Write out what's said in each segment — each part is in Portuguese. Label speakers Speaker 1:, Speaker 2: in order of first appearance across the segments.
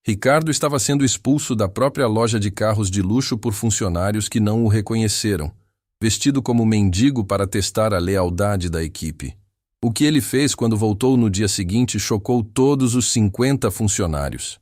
Speaker 1: Ricardo estava sendo expulso da própria loja de carros de luxo por funcionários que não o reconheceram, vestido como mendigo para testar a lealdade da equipe. O que ele fez quando voltou no dia seguinte chocou todos os 50 funcionários.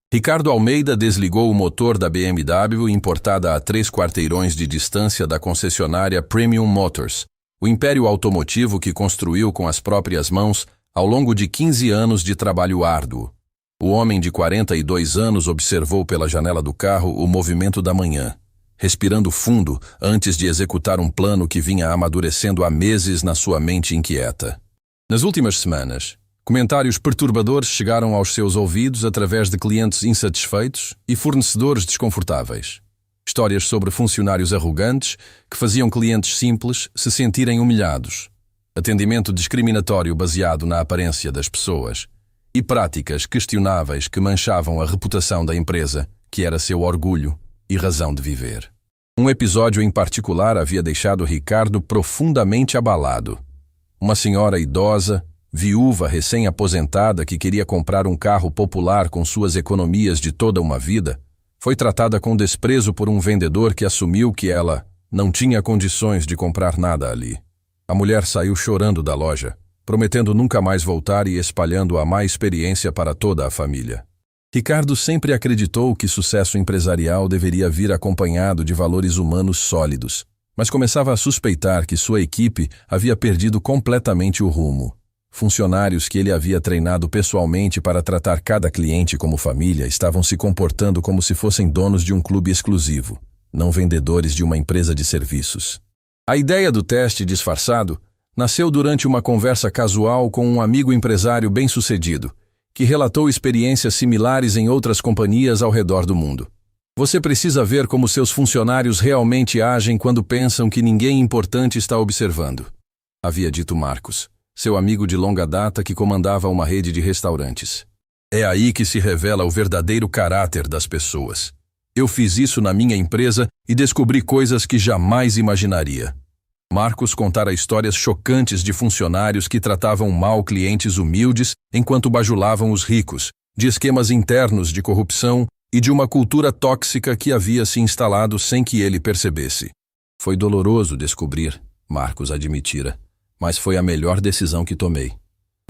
Speaker 1: Ricardo Almeida desligou o motor da BMW importada a 3 quarteirões de distância da concessionária Premium Motors, o império automotivo que construiu com as próprias mãos ao longo de 15 anos de trabalho árduo. O homem de 42 anos observou pela janela do carro o movimento da manhã, respirando fundo antes de executar um plano que vinha amadurecendo há meses na sua mente inquieta. Nas últimas semanas, comentários perturbadores chegaram aos seus ouvidos através de clientes insatisfeitos e fornecedores desconfortáveis. Histórias sobre funcionários arrogantes que faziam clientes simples se sentirem humilhados, atendimento discriminatório baseado na aparência das pessoas e práticas questionáveis que manchavam a reputação da empresa, que era seu orgulho e razão de viver. Um episódio em particular havia deixado Ricardo profundamente abalado. Uma senhora idosa, viúva recém-aposentada que queria comprar um carro popular com suas economias de toda uma vida, foi tratada com desprezo por um vendedor que assumiu que ela não tinha condições de comprar nada ali. A mulher saiu chorando da loja, prometendo nunca mais voltar e espalhando a má experiência para toda a família. Ricardo sempre acreditou que sucesso empresarial deveria vir acompanhado de valores humanos sólidos, mas começava a suspeitar que sua equipe havia perdido completamente o rumo. Funcionários que ele havia treinado pessoalmente para tratar cada cliente como família estavam se comportando como se fossem donos de um clube exclusivo, não vendedores de uma empresa de serviços. A ideia do teste disfarçado nasceu durante uma conversa casual com um amigo empresário bem-sucedido, que relatou experiências similares em outras companhias ao redor do mundo. Você precisa ver como seus funcionários realmente agem quando pensam que ninguém importante está observando, havia dito Marcos, seu amigo de longa data que comandava uma rede de restaurantes. É aí que se revela o verdadeiro caráter das pessoas. Eu fiz isso na minha empresa e descobri coisas que jamais imaginaria. Marcos contara histórias chocantes de funcionários que tratavam mal clientes humildes enquanto bajulavam os ricos, de esquemas internos de corrupção e de uma cultura tóxica que havia se instalado sem que ele percebesse. Foi doloroso descobrir, Marcos admitira, mas foi a melhor decisão que tomei.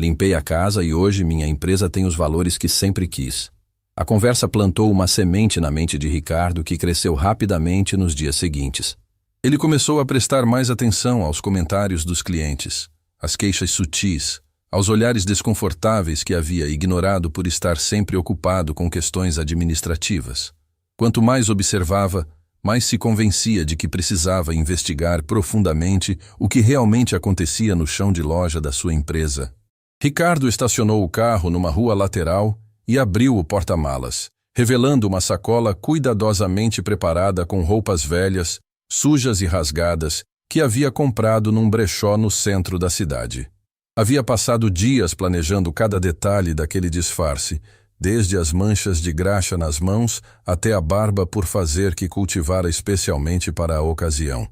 Speaker 1: Limpei a casa e hoje minha empresa tem os valores que sempre quis. A conversa plantou uma semente na mente de Ricardo que cresceu rapidamente nos dias seguintes. Ele começou a prestar mais atenção aos comentários dos clientes, às queixas sutis, aos olhares desconfortáveis que havia ignorado por estar sempre ocupado com questões administrativas. Quanto mais observava, mais se convencia de que precisava investigar profundamente o que realmente acontecia no chão de loja da sua empresa. Ricardo estacionou o carro numa rua lateral e abriu o porta-malas, revelando uma sacola cuidadosamente preparada com roupas velhas, sujas e rasgadas, que havia comprado num brechó no centro da cidade. Havia passado dias planejando cada detalhe daquele disfarce, desde as manchas de graxa nas mãos até a barba por fazer que cultivara especialmente para a ocasião.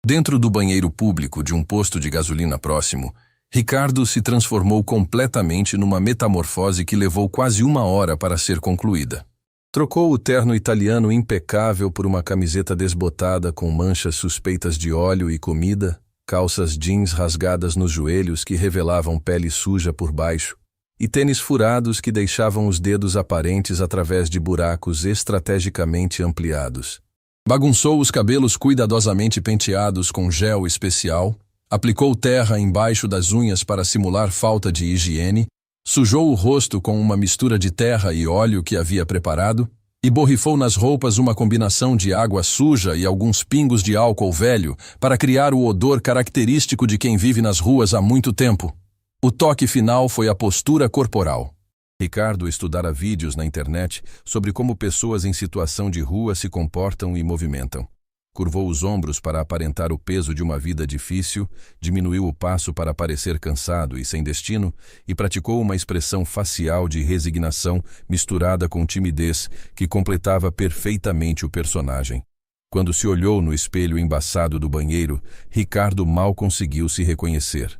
Speaker 1: Dentro do banheiro público de um posto de gasolina próximo, Ricardo se transformou completamente numa metamorfose que levou quase 1 hora para ser concluída. Trocou o terno italiano impecável por uma camiseta desbotada com manchas suspeitas de óleo e comida, calças jeans rasgadas nos joelhos que revelavam pele suja por baixo, e tênis furados que deixavam os dedos aparentes através de buracos estrategicamente ampliados. Bagunçou os cabelos cuidadosamente penteados com gel especial, aplicou terra embaixo das unhas para simular falta de higiene, sujou o rosto com uma mistura de terra e óleo que havia preparado e borrifou nas roupas uma combinação de água suja e alguns pingos de álcool velho para criar o odor característico de quem vive nas ruas há muito tempo. O toque final foi a postura corporal. Ricardo estudara vídeos na internet sobre como pessoas em situação de rua se comportam e movimentam. Curvou os ombros para aparentar o peso de uma vida difícil, diminuiu o passo para parecer cansado e sem destino e praticou uma expressão facial de resignação misturada com timidez que completava perfeitamente o personagem. Quando se olhou no espelho embaçado do banheiro, Ricardo mal conseguiu se reconhecer.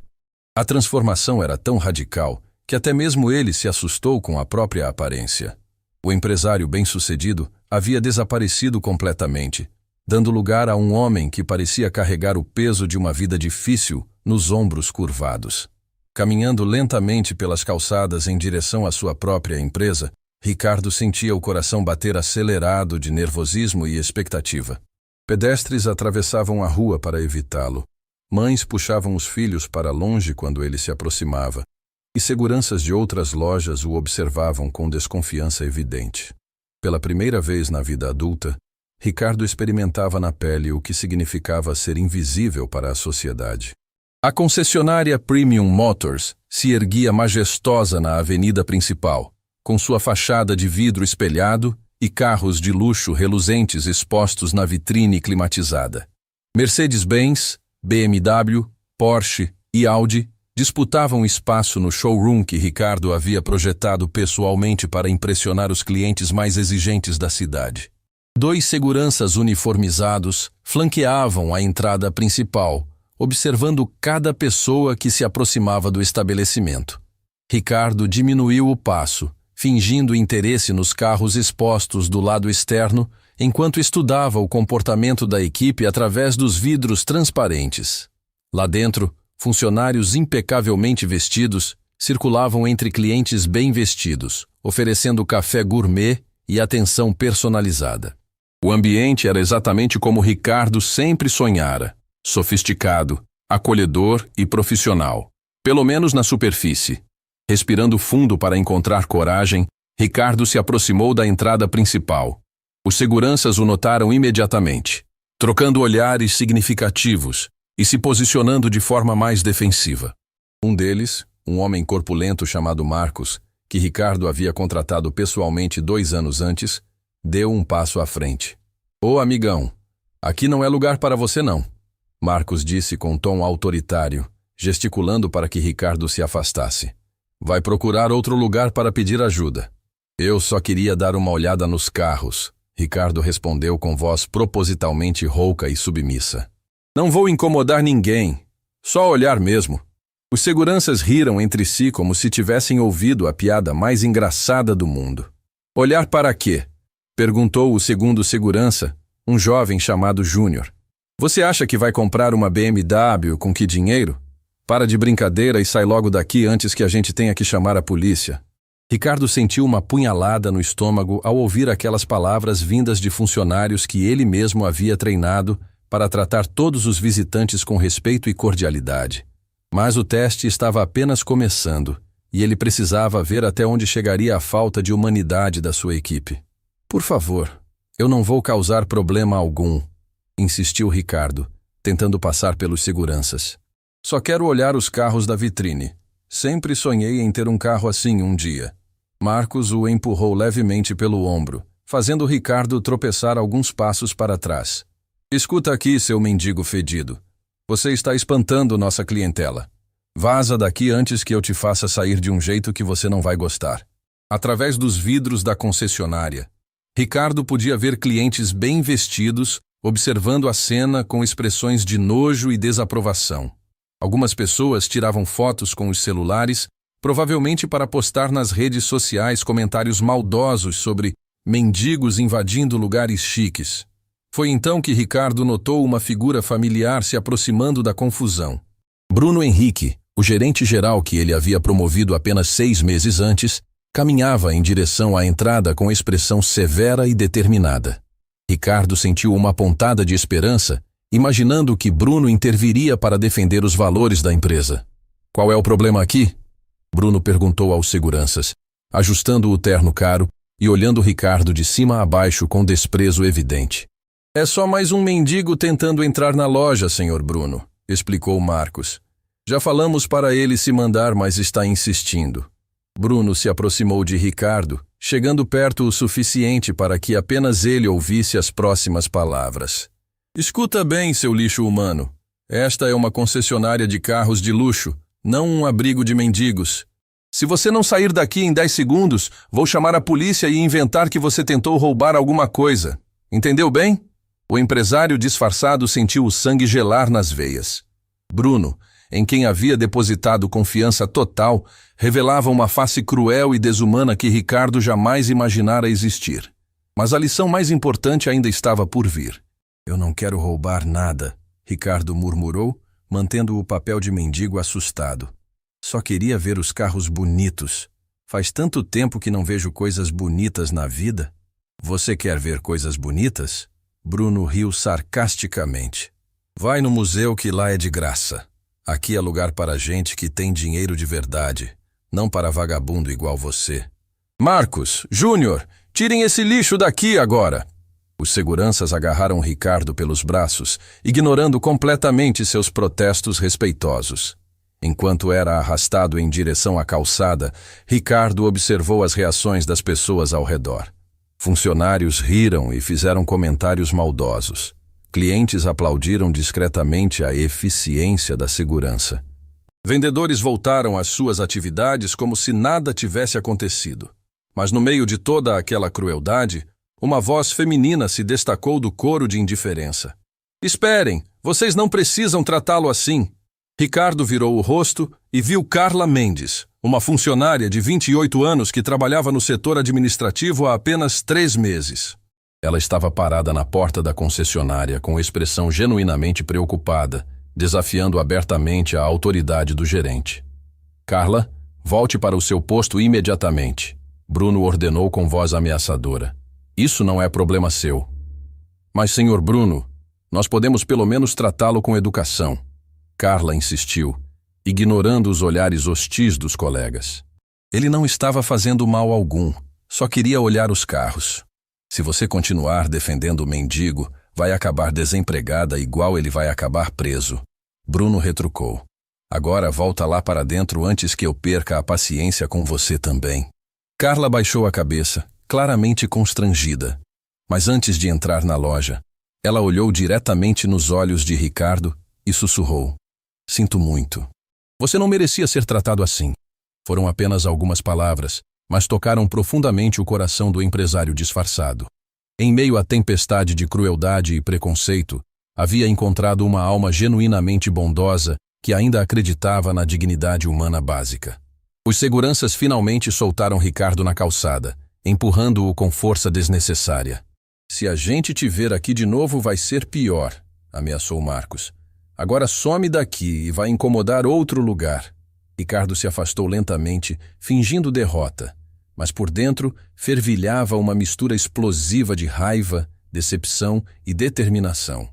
Speaker 1: A transformação era tão radical que até mesmo ele se assustou com a própria aparência. O empresário bem-sucedido havia desaparecido completamente, dando lugar a um homem que parecia carregar o peso de uma vida difícil nos ombros curvados. Caminhando lentamente pelas calçadas em direção à sua própria empresa, Ricardo sentia o coração bater acelerado de nervosismo e expectativa. Pedestres atravessavam a rua para evitá-lo. Mães puxavam os filhos para longe quando ele se aproximava, e seguranças de outras lojas o observavam com desconfiança evidente. Pela primeira vez na vida adulta, Ricardo experimentava na pele o que significava ser invisível para a sociedade. A concessionária Premium Motors se erguia majestosa na avenida principal, com sua fachada de vidro espelhado e carros de luxo reluzentes expostos na vitrine climatizada. Mercedes-Benz, BMW, Porsche e Audi disputavam espaço no showroom que Ricardo havia projetado pessoalmente para impressionar os clientes mais exigentes da cidade. 2 seguranças uniformizados flanqueavam a entrada principal, observando cada pessoa que se aproximava do estabelecimento. Ricardo diminuiu o passo, fingindo interesse nos carros expostos do lado externo, enquanto estudava o comportamento da equipe através dos vidros transparentes. Lá dentro, funcionários impecavelmente vestidos circulavam entre clientes bem vestidos, oferecendo café gourmet e atenção personalizada. O ambiente era exatamente como Ricardo sempre sonhara: sofisticado, acolhedor e profissional, pelo menos na superfície. Respirando fundo para encontrar coragem, Ricardo se aproximou da entrada principal. Os seguranças o notaram imediatamente, trocando olhares significativos e se posicionando de forma mais defensiva. Um deles, um homem corpulento chamado Marcos, que Ricardo havia contratado pessoalmente 2 anos antes, deu um passo à frente. "Ô amigão, aqui não é lugar para você não", Marcos disse com tom autoritário, gesticulando para que Ricardo se afastasse. "Vai procurar outro lugar para pedir ajuda." "Eu só queria dar uma olhada nos carros", Ricardo respondeu com voz propositalmente rouca e submissa. "Não vou incomodar ninguém, só olhar mesmo." Os seguranças riram entre si como se tivessem ouvido a piada mais engraçada do mundo. "Olhar para quê?" perguntou o segundo segurança, um jovem chamado Júnior. "Você acha que vai comprar uma BMW com que dinheiro? Para de brincadeira e sai logo daqui antes que a gente tenha que chamar a polícia." Ricardo sentiu uma punhalada no estômago ao ouvir aquelas palavras vindas de funcionários que ele mesmo havia treinado para tratar todos os visitantes com respeito e cordialidade. Mas o teste estava apenas começando, e ele precisava ver até onde chegaria a falta de humanidade da sua equipe. "Por favor, eu não vou causar problema algum", insistiu Ricardo, tentando passar pelos seguranças. "Só quero olhar os carros da vitrine. Sempre sonhei em ter um carro assim um dia." Marcos o empurrou levemente pelo ombro, fazendo Ricardo tropeçar alguns passos para trás. "Escuta aqui, seu mendigo fedido. Você está espantando nossa clientela. Vaza daqui antes que eu te faça sair de um jeito que você não vai gostar." Através dos vidros da concessionária, Ricardo podia ver clientes bem vestidos, observando a cena com expressões de nojo e desaprovação. Algumas pessoas tiravam fotos com os celulares, provavelmente para postar nas redes sociais comentários maldosos sobre mendigos invadindo lugares chiques. Foi então que Ricardo notou uma figura familiar se aproximando da confusão. Bruno Henrique, o gerente-geral que ele havia promovido apenas 6 meses antes, caminhava em direção à entrada com expressão severa e determinada. Ricardo sentiu uma pontada de esperança, imaginando que Bruno interviria para defender os valores da empresa. "Qual é o problema aqui?" Bruno perguntou aos seguranças, ajustando o terno caro e olhando Ricardo de cima a baixo com desprezo evidente. "É só mais um mendigo tentando entrar na loja, senhor Bruno", explicou Marcos. "Já falamos para ele se mandar, mas está insistindo." Bruno se aproximou de Ricardo, chegando perto o suficiente para que apenas ele ouvisse as próximas palavras. "Escuta bem, seu lixo humano. Esta é uma concessionária de carros de luxo, não um abrigo de mendigos. Se você não sair daqui em 10 segundos, vou chamar a polícia e inventar que você tentou roubar alguma coisa. Entendeu bem?" O empresário disfarçado sentiu o sangue gelar nas veias. Bruno, em quem havia depositado confiança total, revelava uma face cruel e desumana que Ricardo jamais imaginara existir. Mas a lição mais importante ainda estava por vir. Eu não quero roubar nada, Ricardo murmurou, mantendo o papel de mendigo assustado. Só queria ver os carros bonitos. Faz tanto tempo que não vejo coisas bonitas na vida. Você quer ver coisas bonitas? Bruno riu sarcasticamente. Vai no museu que lá é de graça. Aqui é lugar para gente que tem dinheiro de verdade, não para vagabundo igual você. Marcos, Júnior, tirem esse lixo daqui agora! Os seguranças agarraram Ricardo pelos braços, ignorando completamente seus protestos respeitosos. Enquanto era arrastado em direção à calçada, Ricardo observou as reações das pessoas ao redor. Funcionários riram e fizeram comentários maldosos. Clientes aplaudiram discretamente a eficiência da segurança. Vendedores voltaram às suas atividades como se nada tivesse acontecido. Mas no meio de toda aquela crueldade, uma voz feminina se destacou do coro de indiferença. Esperem, vocês não precisam tratá-lo assim. Ricardo virou o rosto e viu Carla Mendes, uma funcionária de 28 anos que trabalhava no setor administrativo há apenas 3 meses. Ela estava parada na porta da concessionária com expressão genuinamente preocupada, desafiando abertamente a autoridade do gerente. Carla, volte para o seu posto imediatamente, Bruno ordenou com voz ameaçadora. Isso não é problema seu. Mas, senhor Bruno, nós podemos pelo menos tratá-lo com educação. Carla insistiu, ignorando os olhares hostis dos colegas. Ele não estava fazendo mal algum, só queria olhar os carros. Se você continuar defendendo o mendigo, vai acabar desempregada igual ele vai acabar preso. Bruno retrucou. Agora volta lá para dentro antes que eu perca a paciência com você também. Carla baixou a cabeça, claramente constrangida. Mas antes de entrar na loja, ela olhou diretamente nos olhos de Ricardo e sussurrou. Sinto muito. Você não merecia ser tratado assim. Foram apenas algumas palavras, mas tocaram profundamente o coração do empresário disfarçado. Em meio à tempestade de crueldade e preconceito, havia encontrado uma alma genuinamente bondosa que ainda acreditava na dignidade humana básica. Os seguranças finalmente soltaram Ricardo na calçada, empurrando-o com força desnecessária. Se a gente te ver aqui de novo vai ser pior, ameaçou Marcos. Agora some daqui e vai incomodar outro lugar. Ricardo se afastou lentamente, fingindo derrota, mas por dentro fervilhava uma mistura explosiva de raiva, decepção e determinação.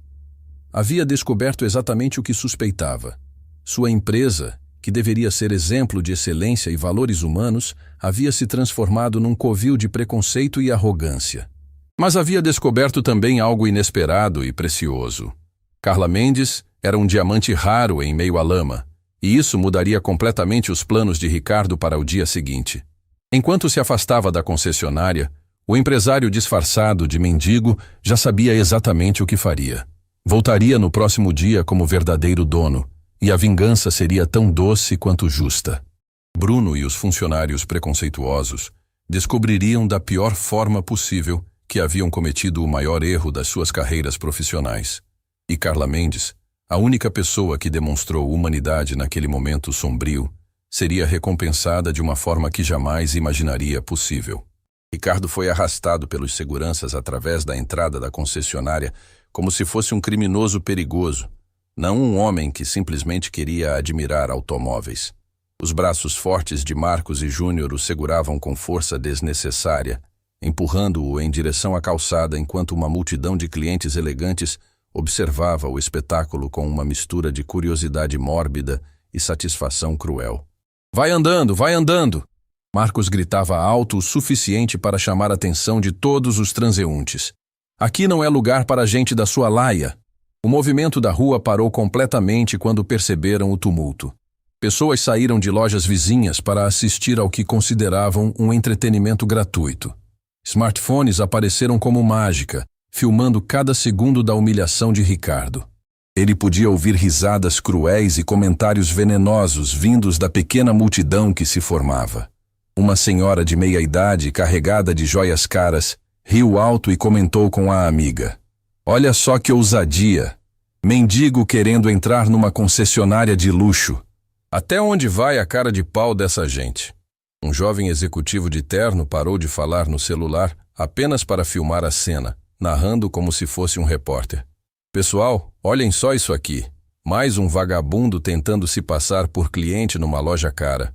Speaker 1: Havia descoberto exatamente o que suspeitava. Sua empresa, que deveria ser exemplo de excelência e valores humanos, havia se transformado num covil de preconceito e arrogância. Mas havia descoberto também algo inesperado e precioso. Carla Mendes era um diamante raro em meio à lama, e isso mudaria completamente os planos de Ricardo para o dia seguinte. Enquanto se afastava da concessionária, o empresário disfarçado de mendigo já sabia exatamente o que faria. Voltaria no próximo dia como verdadeiro dono, e a vingança seria tão doce quanto justa. Bruno e os funcionários preconceituosos descobririam da pior forma possível que haviam cometido o maior erro das suas carreiras profissionais. E Carla Mendes, a única pessoa que demonstrou humanidade naquele momento sombrio, seria recompensada de uma forma que jamais imaginaria possível. Ricardo foi arrastado pelos seguranças através da entrada da concessionária como se fosse um criminoso perigoso, não um homem que simplesmente queria admirar automóveis. Os braços fortes de Marcos e Júnior o seguravam com força desnecessária, empurrando-o em direção à calçada enquanto uma multidão de clientes elegantes observava o espetáculo com uma mistura de curiosidade mórbida e satisfação cruel. Vai andando, vai andando! Marcos gritava alto o suficiente para chamar a atenção de todos os transeuntes. Aqui não é lugar para gente da sua laia. O movimento da rua parou completamente quando perceberam o tumulto. Pessoas saíram de lojas vizinhas para assistir ao que consideravam um entretenimento gratuito. Smartphones apareceram como mágica, filmando cada segundo da humilhação de Ricardo. Ele podia ouvir risadas cruéis e comentários venenosos vindos da pequena multidão que se formava. Uma senhora de meia-idade, carregada de joias caras, riu alto e comentou com a amiga. Olha só que ousadia! Mendigo querendo entrar numa concessionária de luxo. Até onde vai a cara de pau dessa gente? Um jovem executivo de terno parou de falar no celular apenas para filmar a cena, narrando como se fosse um repórter. Pessoal, olhem só isso aqui. Mais um vagabundo tentando se passar por cliente numa loja cara.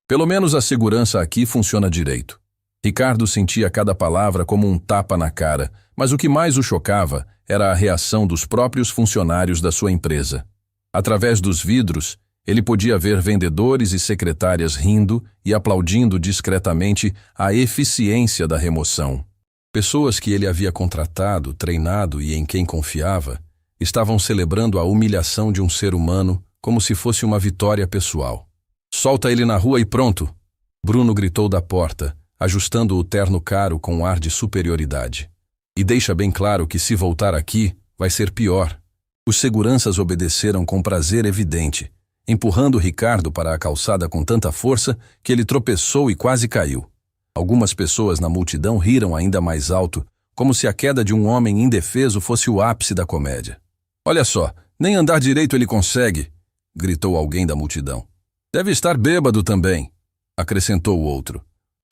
Speaker 1: Pelo menos a segurança aqui funciona direito. Ricardo sentia cada palavra como um tapa na cara, mas o que mais o chocava era a reação dos próprios funcionários da sua empresa. Através dos vidros, ele podia ver vendedores e secretárias rindo e aplaudindo discretamente a eficiência da remoção. Pessoas que ele havia contratado, treinado e em quem confiava, estavam celebrando a humilhação de um ser humano como se fosse uma vitória pessoal. "Solta ele na rua e pronto!" Bruno gritou da porta, ajustando o terno caro com um ar de superioridade. "E deixa bem claro que se voltar aqui, vai ser pior." Os seguranças obedeceram com prazer evidente, empurrando Ricardo para a calçada com tanta força que ele tropeçou e quase caiu. Algumas pessoas na multidão riram ainda mais alto, como se a queda de um homem indefeso fosse o ápice da comédia. "Olha só, nem andar direito ele consegue!" gritou alguém da multidão. "Deve estar bêbado também", acrescentou o outro.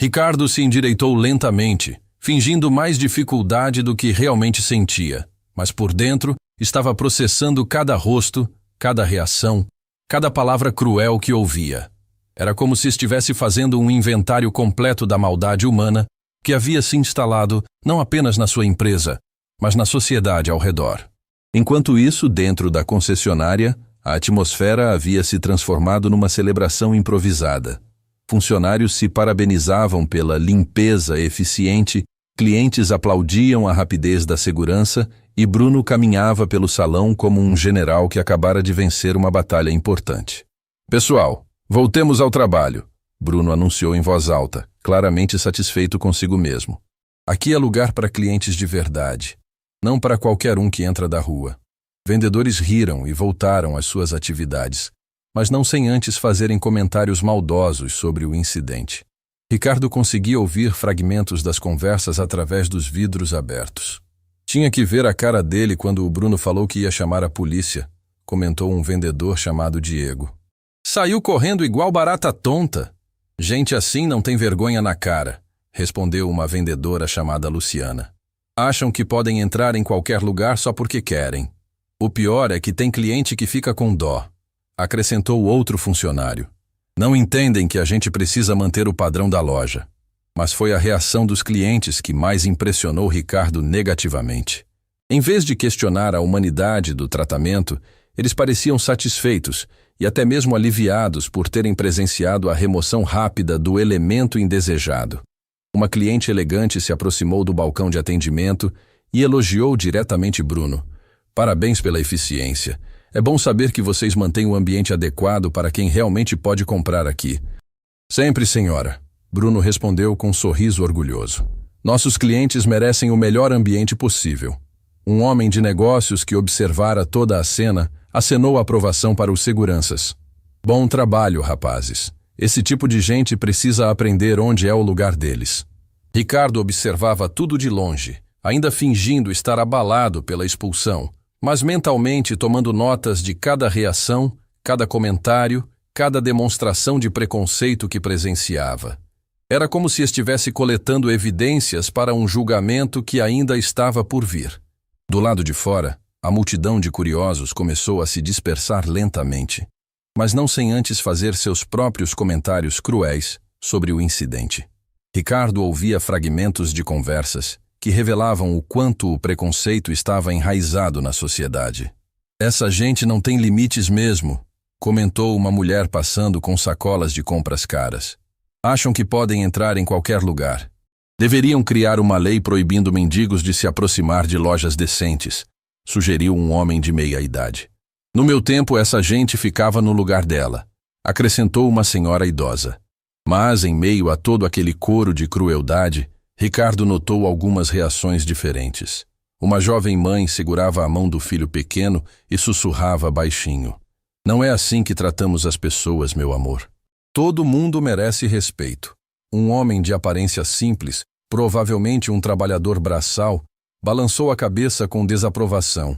Speaker 1: Ricardo se endireitou lentamente, fingindo mais dificuldade do que realmente sentia, mas por dentro estava processando cada rosto, cada reação, cada palavra cruel que ouvia. Era como se estivesse fazendo um inventário completo da maldade humana que havia se instalado não apenas na sua empresa, mas na sociedade ao redor. Enquanto isso, dentro da concessionária, a atmosfera havia se transformado numa celebração improvisada. Funcionários se parabenizavam pela limpeza eficiente, clientes aplaudiam a rapidez da segurança e Bruno caminhava pelo salão como um general que acabara de vencer uma batalha importante. "Pessoal, voltemos ao trabalho", Bruno anunciou em voz alta, claramente satisfeito consigo mesmo. "Aqui é lugar para clientes de verdade, não para qualquer um que entra da rua." Vendedores riram e voltaram às suas atividades, mas não sem antes fazerem comentários maldosos sobre o incidente. Ricardo conseguia ouvir fragmentos das conversas através dos vidros abertos. "Tinha que ver a cara dele quando o Bruno falou que ia chamar a polícia", comentou um vendedor chamado Diego. "Saiu correndo igual barata tonta." "Gente assim não tem vergonha na cara", respondeu uma vendedora chamada Luciana. "Acham que podem entrar em qualquer lugar só porque querem. O pior é que tem cliente que fica com dó", acrescentou outro funcionário. "Não entendem que a gente precisa manter o padrão da loja." Mas foi a reação dos clientes que mais impressionou Ricardo negativamente. Em vez de questionar a humanidade do tratamento, eles pareciam satisfeitos e até mesmo aliviados por terem presenciado a remoção rápida do elemento indesejado. Uma cliente elegante se aproximou do balcão de atendimento e elogiou diretamente Bruno. "Parabéns pela eficiência. É bom saber que vocês mantêm o ambiente adequado para quem realmente pode comprar aqui." "Sempre, senhora", Bruno respondeu com um sorriso orgulhoso. "Nossos clientes merecem o melhor ambiente possível." Um homem de negócios que observara toda a cena acenou aprovação para os seguranças. "Bom trabalho, rapazes. Esse tipo de gente precisa aprender onde é o lugar deles." Ricardo observava tudo de longe, ainda fingindo estar abalado pela expulsão, mas mentalmente tomando notas de cada reação, cada comentário, cada demonstração de preconceito que presenciava. Era como se estivesse coletando evidências para um julgamento que ainda estava por vir. Do lado de fora, a multidão de curiosos começou a se dispersar lentamente, mas não sem antes fazer seus próprios comentários cruéis sobre o incidente. Ricardo ouvia fragmentos de conversas que revelavam o quanto o preconceito estava enraizado na sociedade. "Essa gente não tem limites mesmo", comentou uma mulher passando com sacolas de compras caras. "Acham que podem entrar em qualquer lugar. Deveriam criar uma lei proibindo mendigos de se aproximar de lojas decentes", sugeriu um homem de meia idade. "No meu tempo, essa gente ficava no lugar dela", acrescentou uma senhora idosa. Mas, em meio a todo aquele coro de crueldade, Ricardo notou algumas reações diferentes. Uma jovem mãe segurava a mão do filho pequeno e sussurrava baixinho: "Não é assim que tratamos as pessoas, meu amor. Todo mundo merece respeito." Um homem de aparência simples, provavelmente um trabalhador braçal, balançou a cabeça com desaprovação.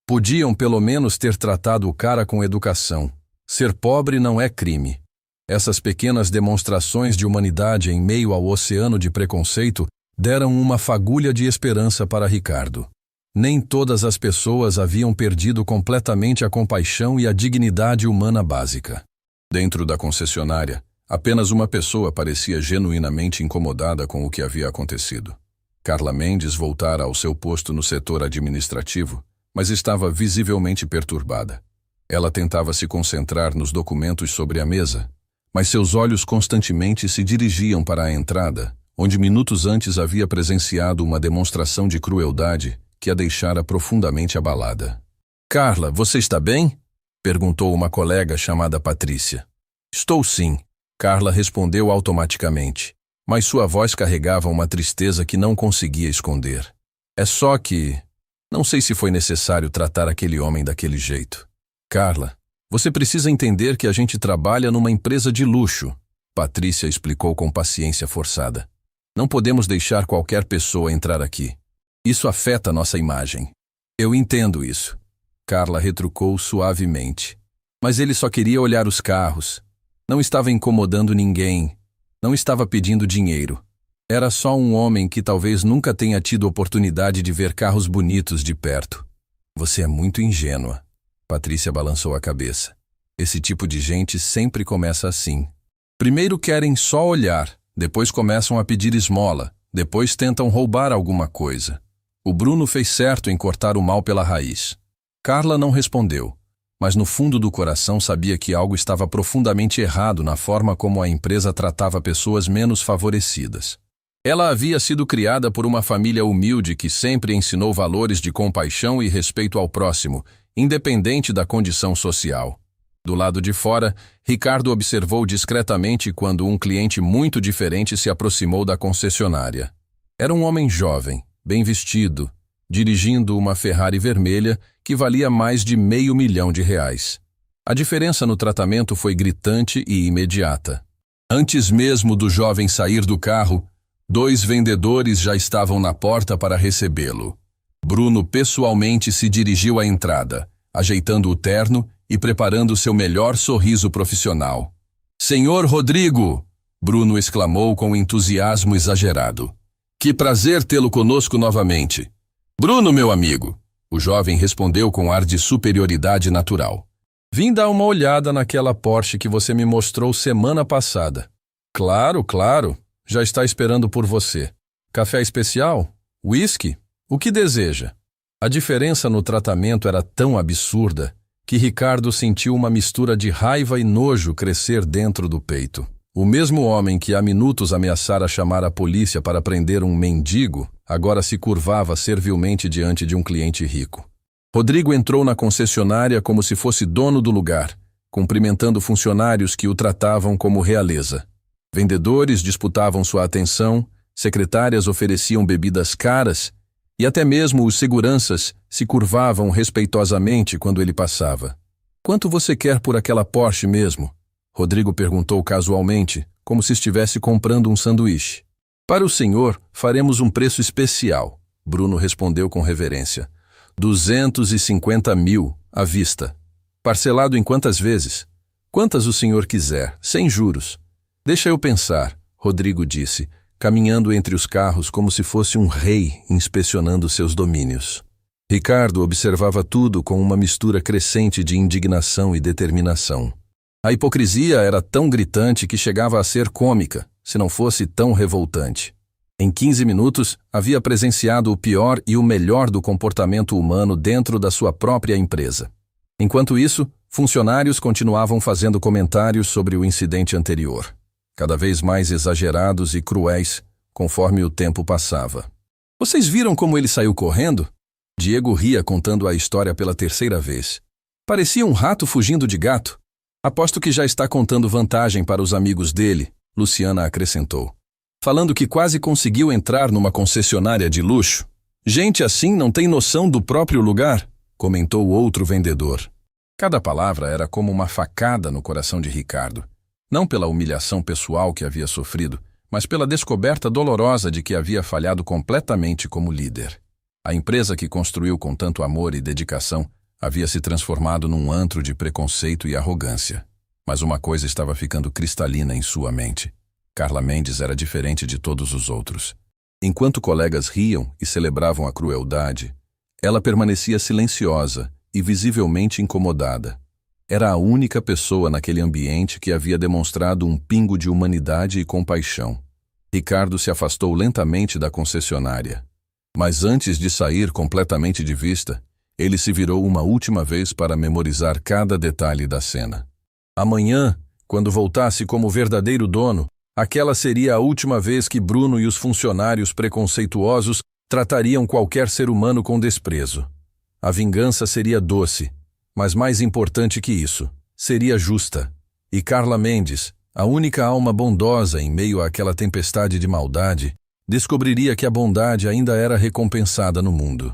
Speaker 1: Podiam pelo menos ter tratado o cara com educação. Ser pobre não é crime. Essas pequenas demonstrações de humanidade em meio ao oceano de preconceito deram uma fagulha de esperança para Ricardo. Nem todas as pessoas haviam perdido completamente a compaixão e a dignidade humana básica. Dentro da concessionária, apenas uma pessoa parecia genuinamente incomodada com o que havia acontecido. Carla Mendes voltara ao seu posto no setor administrativo, mas estava visivelmente perturbada. Ela tentava se concentrar nos documentos sobre a mesa, mas seus olhos constantemente se dirigiam para a entrada, onde minutos antes havia presenciado uma demonstração de crueldade que a deixara profundamente abalada. "Carla, você está bem?" perguntou uma colega chamada Patrícia. "Estou sim", Carla respondeu automaticamente, mas sua voz carregava uma tristeza que não conseguia esconder. "É só que... não sei se foi necessário tratar aquele homem daquele jeito." "Carla, você precisa entender que a gente trabalha numa empresa de luxo", Patrícia explicou com paciência forçada. "Não podemos deixar qualquer pessoa entrar aqui. Isso afeta nossa imagem." "Eu entendo isso", Carla retrucou suavemente. "Mas ele só queria olhar os carros. Não estava incomodando ninguém. Não estava pedindo dinheiro. Era só um homem que talvez nunca tenha tido oportunidade de ver carros bonitos de perto." "Você é muito ingênua." Patrícia balançou a cabeça. "Esse tipo de gente sempre começa assim. Primeiro querem só olhar, depois começam a pedir esmola, depois tentam roubar alguma coisa." O Bruno fez certo em cortar o mal pela raiz. Carla não respondeu, mas no fundo do coração sabia que algo estava profundamente errado na forma como a empresa tratava pessoas menos favorecidas. Ela havia sido criada por uma família humilde que sempre ensinou valores de compaixão e respeito ao próximo, independente da condição social. Do lado de fora, Ricardo observou discretamente quando um cliente muito diferente se aproximou da concessionária. Era um homem jovem, bem vestido, dirigindo uma Ferrari vermelha que valia mais de R$500 mil. A diferença no tratamento foi gritante e imediata. Antes mesmo do jovem sair do carro, 2 vendedores já estavam na porta para recebê-lo. Bruno pessoalmente se dirigiu à entrada, ajeitando o terno e preparando seu melhor sorriso profissional. "Senhor Rodrigo!" Bruno exclamou com entusiasmo exagerado. "Que prazer tê-lo conosco novamente." "Bruno, meu amigo!" O jovem respondeu com ar de superioridade natural. "Vim dar uma olhada naquela Porsche que você me mostrou semana passada." "Claro, claro. Já está esperando por você. Café especial? Whisky? O que deseja?" A diferença no tratamento era tão absurda que Ricardo sentiu uma mistura de raiva e nojo crescer dentro do peito. O mesmo homem que há minutos ameaçara chamar a polícia para prender um mendigo, agora se curvava servilmente diante de um cliente rico. Rodrigo entrou na concessionária como se fosse dono do lugar, cumprimentando funcionários que o tratavam como realeza. Vendedores disputavam sua atenção, secretárias ofereciam bebidas caras e até mesmo os seguranças se curvavam respeitosamente quando ele passava. "Quanto você quer por aquela Porsche mesmo?" Rodrigo perguntou casualmente, como se estivesse comprando um sanduíche. "Para o senhor, faremos um preço especial", Bruno respondeu com reverência. 250 mil, à vista. "Parcelado em quantas vezes?" "Quantas o senhor quiser, sem juros." "Deixa eu pensar", Rodrigo disse, caminhando entre os carros como se fosse um rei inspecionando seus domínios. Ricardo observava tudo com uma mistura crescente de indignação e determinação. A hipocrisia era tão gritante que chegava a ser cômica, se não fosse tão revoltante. Em 15 minutos, havia presenciado o pior e o melhor do comportamento humano dentro da sua própria empresa. Enquanto isso, funcionários continuavam fazendo comentários sobre o incidente anterior, cada vez mais exagerados e cruéis, conforme o tempo passava. "Vocês viram como ele saiu correndo?" Diego ria contando a história pela 3ª vez. "Parecia um rato fugindo de gato." "Aposto que já está contando vantagem para os amigos dele", Luciana acrescentou. "Falando que quase conseguiu entrar numa concessionária de luxo." "Gente assim não tem noção do próprio lugar", comentou outro vendedor. Cada palavra era como uma facada no coração de Ricardo. Não pela humilhação pessoal que havia sofrido, mas pela descoberta dolorosa de que havia falhado completamente como líder. A empresa que construiu com tanto amor e dedicação havia se transformado num antro de preconceito e arrogância. Mas uma coisa estava ficando cristalina em sua mente. Carla Mendes era diferente de todos os outros. Enquanto colegas riam e celebravam a crueldade, ela permanecia silenciosa e visivelmente incomodada. Era a única pessoa naquele ambiente que havia demonstrado um pingo de humanidade e compaixão. Ricardo se afastou lentamente da concessionária. Mas antes de sair completamente de vista, ele se virou uma última vez para memorizar cada detalhe da cena. Amanhã, quando voltasse como verdadeiro dono, aquela seria a última vez que Bruno e os funcionários preconceituosos tratariam qualquer ser humano com desprezo. A vingança seria doce, mas mais importante que isso, seria justa. E Carla Mendes, a única alma bondosa em meio àquela tempestade de maldade, descobriria que a bondade ainda era recompensada no mundo.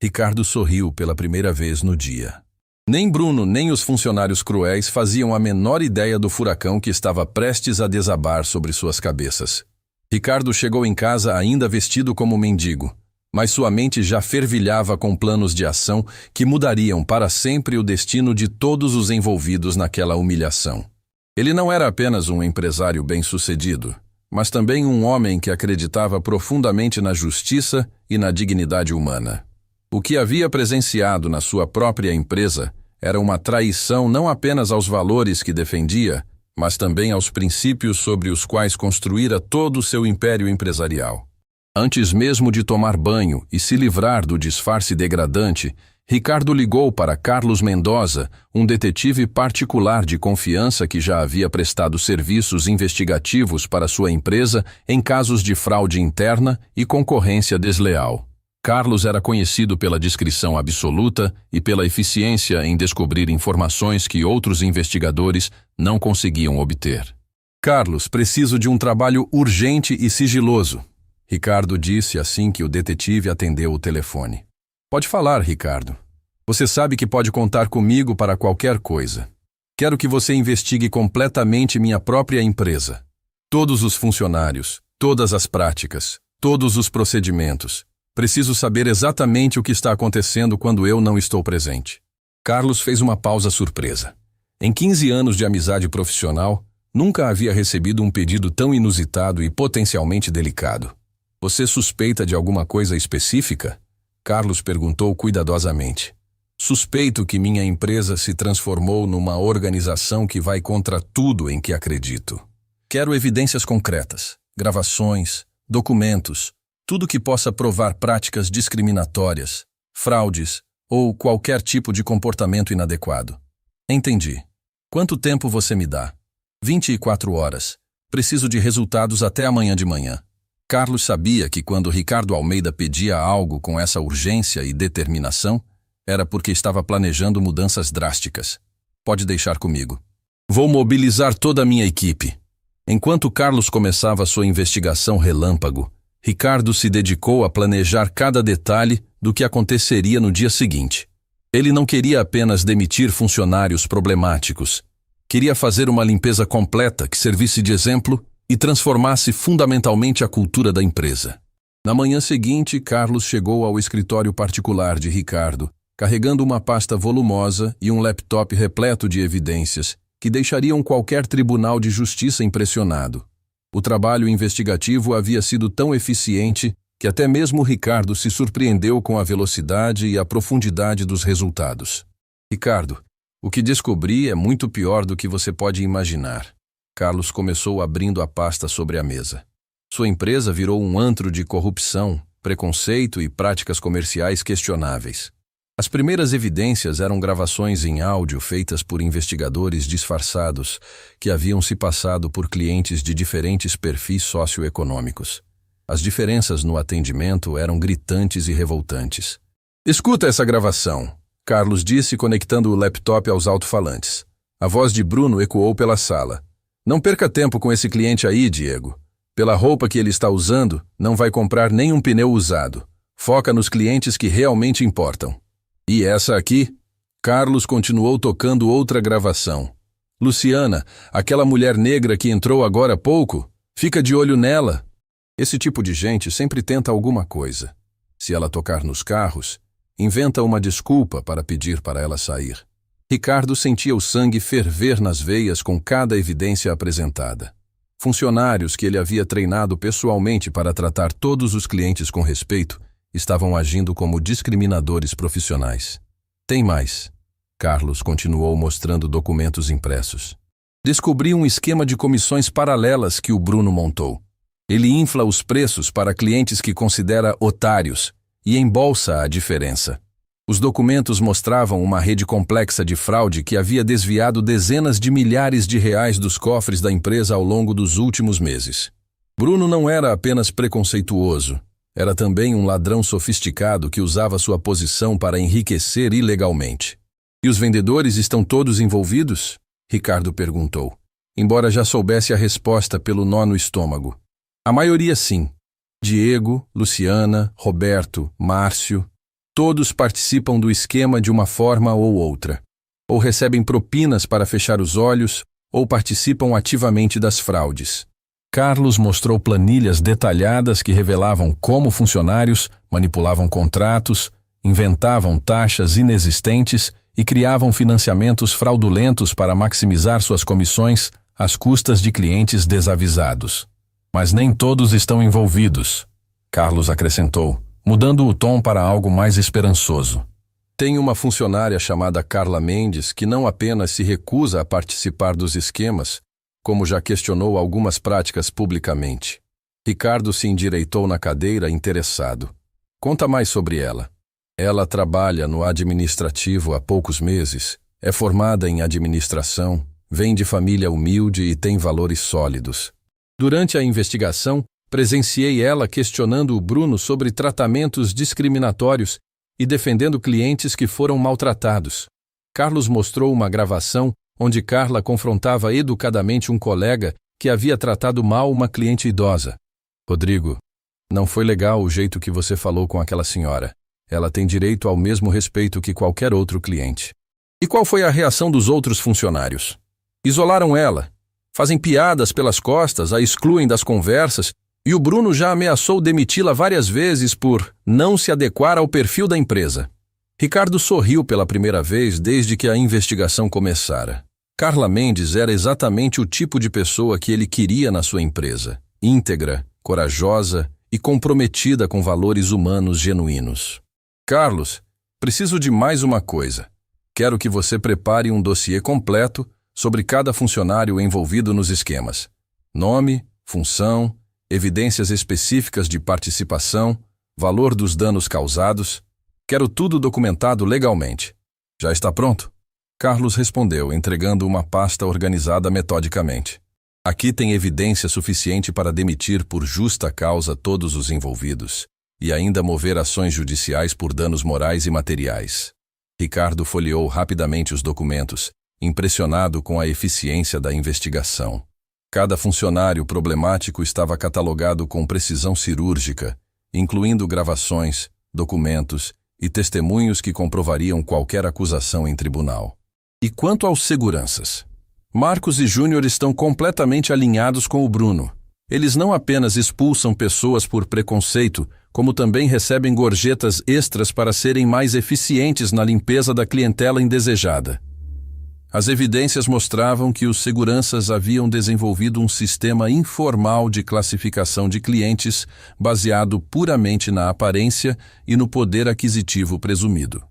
Speaker 1: Ricardo sorriu pela primeira vez no dia. Nem Bruno nem os funcionários cruéis faziam a menor ideia do furacão que estava prestes a desabar sobre suas cabeças. Ricardo chegou em casa ainda vestido como mendigo, mas sua mente já fervilhava com planos de ação que mudariam para sempre o destino de todos os envolvidos naquela humilhação. Ele não era apenas um empresário bem-sucedido, mas também um homem que acreditava profundamente na justiça e na dignidade humana. O que havia presenciado na sua própria empresa era uma traição não apenas aos valores que defendia, mas também aos princípios sobre os quais construíra todo o seu império empresarial. Antes mesmo de tomar banho e se livrar do disfarce degradante, Ricardo ligou para Carlos Mendoza, um detetive particular de confiança que já havia prestado serviços investigativos para sua empresa em casos de fraude interna e concorrência desleal. Carlos era conhecido pela discrição absoluta e pela eficiência em descobrir informações que outros investigadores não conseguiam obter. "Carlos, preciso de um trabalho urgente e sigiloso", Ricardo disse assim que o detetive atendeu o telefone. "Pode falar, Ricardo. Você sabe que pode contar comigo para qualquer coisa. Quero que você investigue completamente minha própria empresa. Todos os funcionários, todas as práticas, todos os procedimentos. Preciso saber exatamente o que está acontecendo quando eu não estou presente." Carlos fez uma pausa surpresa. Em 15 anos de amizade profissional, nunca havia recebido um pedido tão inusitado e potencialmente delicado. "Você suspeita de alguma coisa específica?" Carlos perguntou cuidadosamente. "Suspeito que minha empresa se transformou numa organização que vai contra tudo em que acredito. Quero evidências concretas, gravações, documentos, tudo que possa provar práticas discriminatórias, fraudes ou qualquer tipo de comportamento inadequado." "Entendi. Quanto tempo você me dá?" 24 horas. Preciso de resultados até amanhã de manhã." Carlos sabia que quando Ricardo Almeida pedia algo com essa urgência e determinação, era porque estava planejando mudanças drásticas. "Pode deixar comigo. Vou mobilizar toda a minha equipe." Enquanto Carlos começava sua investigação relâmpago, Ricardo se dedicou a planejar cada detalhe do que aconteceria no dia seguinte. Ele não queria apenas demitir funcionários problemáticos. Queria fazer uma limpeza completa que servisse de exemplo e transformasse fundamentalmente a cultura da empresa. Na manhã seguinte, Carlos chegou ao escritório particular de Ricardo, carregando uma pasta volumosa e um laptop repleto de evidências que deixariam qualquer tribunal de justiça impressionado. O trabalho investigativo havia sido tão eficiente que até mesmo Ricardo se surpreendeu com a velocidade e a profundidade dos resultados. "Ricardo, o que descobri é muito pior do que você pode imaginar." Carlos começou abrindo a pasta sobre a mesa. Sua empresa virou um antro de corrupção, preconceito e práticas comerciais questionáveis. As primeiras evidências eram gravações em áudio feitas por investigadores disfarçados que haviam se passado por clientes de diferentes perfis socioeconômicos. As diferenças no atendimento eram gritantes e revoltantes. "Escuta essa gravação", Carlos disse conectando o laptop aos alto-falantes. A voz de Bruno ecoou pela sala. "Não perca tempo com esse cliente aí, Diego. Pela roupa que ele está usando, não vai comprar nem um pneu usado. Foca nos clientes que realmente importam." "E essa aqui?" Carlos continuou tocando outra gravação. "Luciana, aquela mulher negra que entrou agora há pouco, fica de olho nela. Esse tipo de gente sempre tenta alguma coisa. Se ela tocar nos carros, Inventa uma desculpa para pedir para ela sair. Ricardo sentia o sangue ferver nas veias com cada evidência apresentada. Funcionários que ele havia treinado pessoalmente para tratar todos os clientes com respeito estavam agindo como discriminadores profissionais. Tem mais. Carlos continuou mostrando documentos impressos. Descobri um esquema de comissões paralelas que o Bruno montou. Ele infla os preços para clientes que considera otários e embolsa a diferença. Os documentos mostravam uma rede complexa de fraude que havia desviado dezenas de milhares de reais dos cofres da empresa ao longo dos últimos meses. Bruno não era apenas preconceituoso, era também um ladrão sofisticado que usava sua posição para enriquecer ilegalmente. E os vendedores estão todos envolvidos? Ricardo perguntou, embora já soubesse a resposta pelo nó no estômago. A maioria sim. Diego, Luciana, Roberto, Márcio, todos participam do esquema de uma forma ou outra. Ou recebem propinas para fechar os olhos, ou participam ativamente das fraudes. Carlos mostrou planilhas detalhadas que revelavam como funcionários manipulavam contratos, inventavam taxas inexistentes e criavam financiamentos fraudulentos para maximizar suas comissões às custas de clientes desavisados. Mas nem todos estão envolvidos, Carlos acrescentou, mudando o tom para algo mais esperançoso. Tem uma funcionária chamada Carla Mendes que não apenas se recusa a participar dos esquemas, como já questionou algumas práticas publicamente. Ricardo se endireitou na cadeira interessado. Conta mais sobre ela. Ela trabalha no administrativo há poucos meses, é formada em administração, vem de família humilde e tem valores sólidos. Durante a investigação, presenciei ela questionando o Bruno sobre tratamentos discriminatórios e defendendo clientes que foram maltratados. Carlos mostrou uma gravação onde Carla confrontava educadamente um colega que havia tratado mal uma cliente idosa. Rodrigo, não foi legal o jeito que você falou com aquela senhora. Ela tem direito ao mesmo respeito que qualquer outro cliente. E qual foi a reação dos outros funcionários? Isolaram ela, fazem piadas pelas costas, a excluem das conversas, e o Bruno já ameaçou demiti-la várias vezes por não se adequar ao perfil da empresa. Ricardo sorriu pela primeira vez desde que a investigação começara. Carla Mendes era exatamente o tipo de pessoa que ele queria na sua empresa, íntegra, corajosa e comprometida com valores humanos genuínos. Carlos, preciso de mais uma coisa. Quero que você prepare um dossiê completo sobre cada funcionário envolvido nos esquemas. Nome, função, evidências específicas de participação, valor dos danos causados. Quero tudo documentado legalmente. Já está pronto? Carlos respondeu, entregando uma pasta organizada metodicamente. Aqui tem evidência suficiente para demitir por justa causa todos os envolvidos e ainda mover ações judiciais por danos morais e materiais. Ricardo folheou rapidamente os documentos, impressionado com a eficiência da investigação. Cada funcionário problemático estava catalogado com precisão cirúrgica, incluindo gravações, documentos e testemunhos que comprovariam qualquer acusação em tribunal. E quanto aos seguranças? Marcos e Júnior estão completamente alinhados com o Bruno. Eles não apenas expulsam pessoas por preconceito, como também recebem gorjetas extras para serem mais eficientes na limpeza da clientela indesejada. As evidências mostravam que os seguranças haviam desenvolvido um sistema informal de classificação de clientes baseado puramente na aparência e no poder aquisitivo presumido.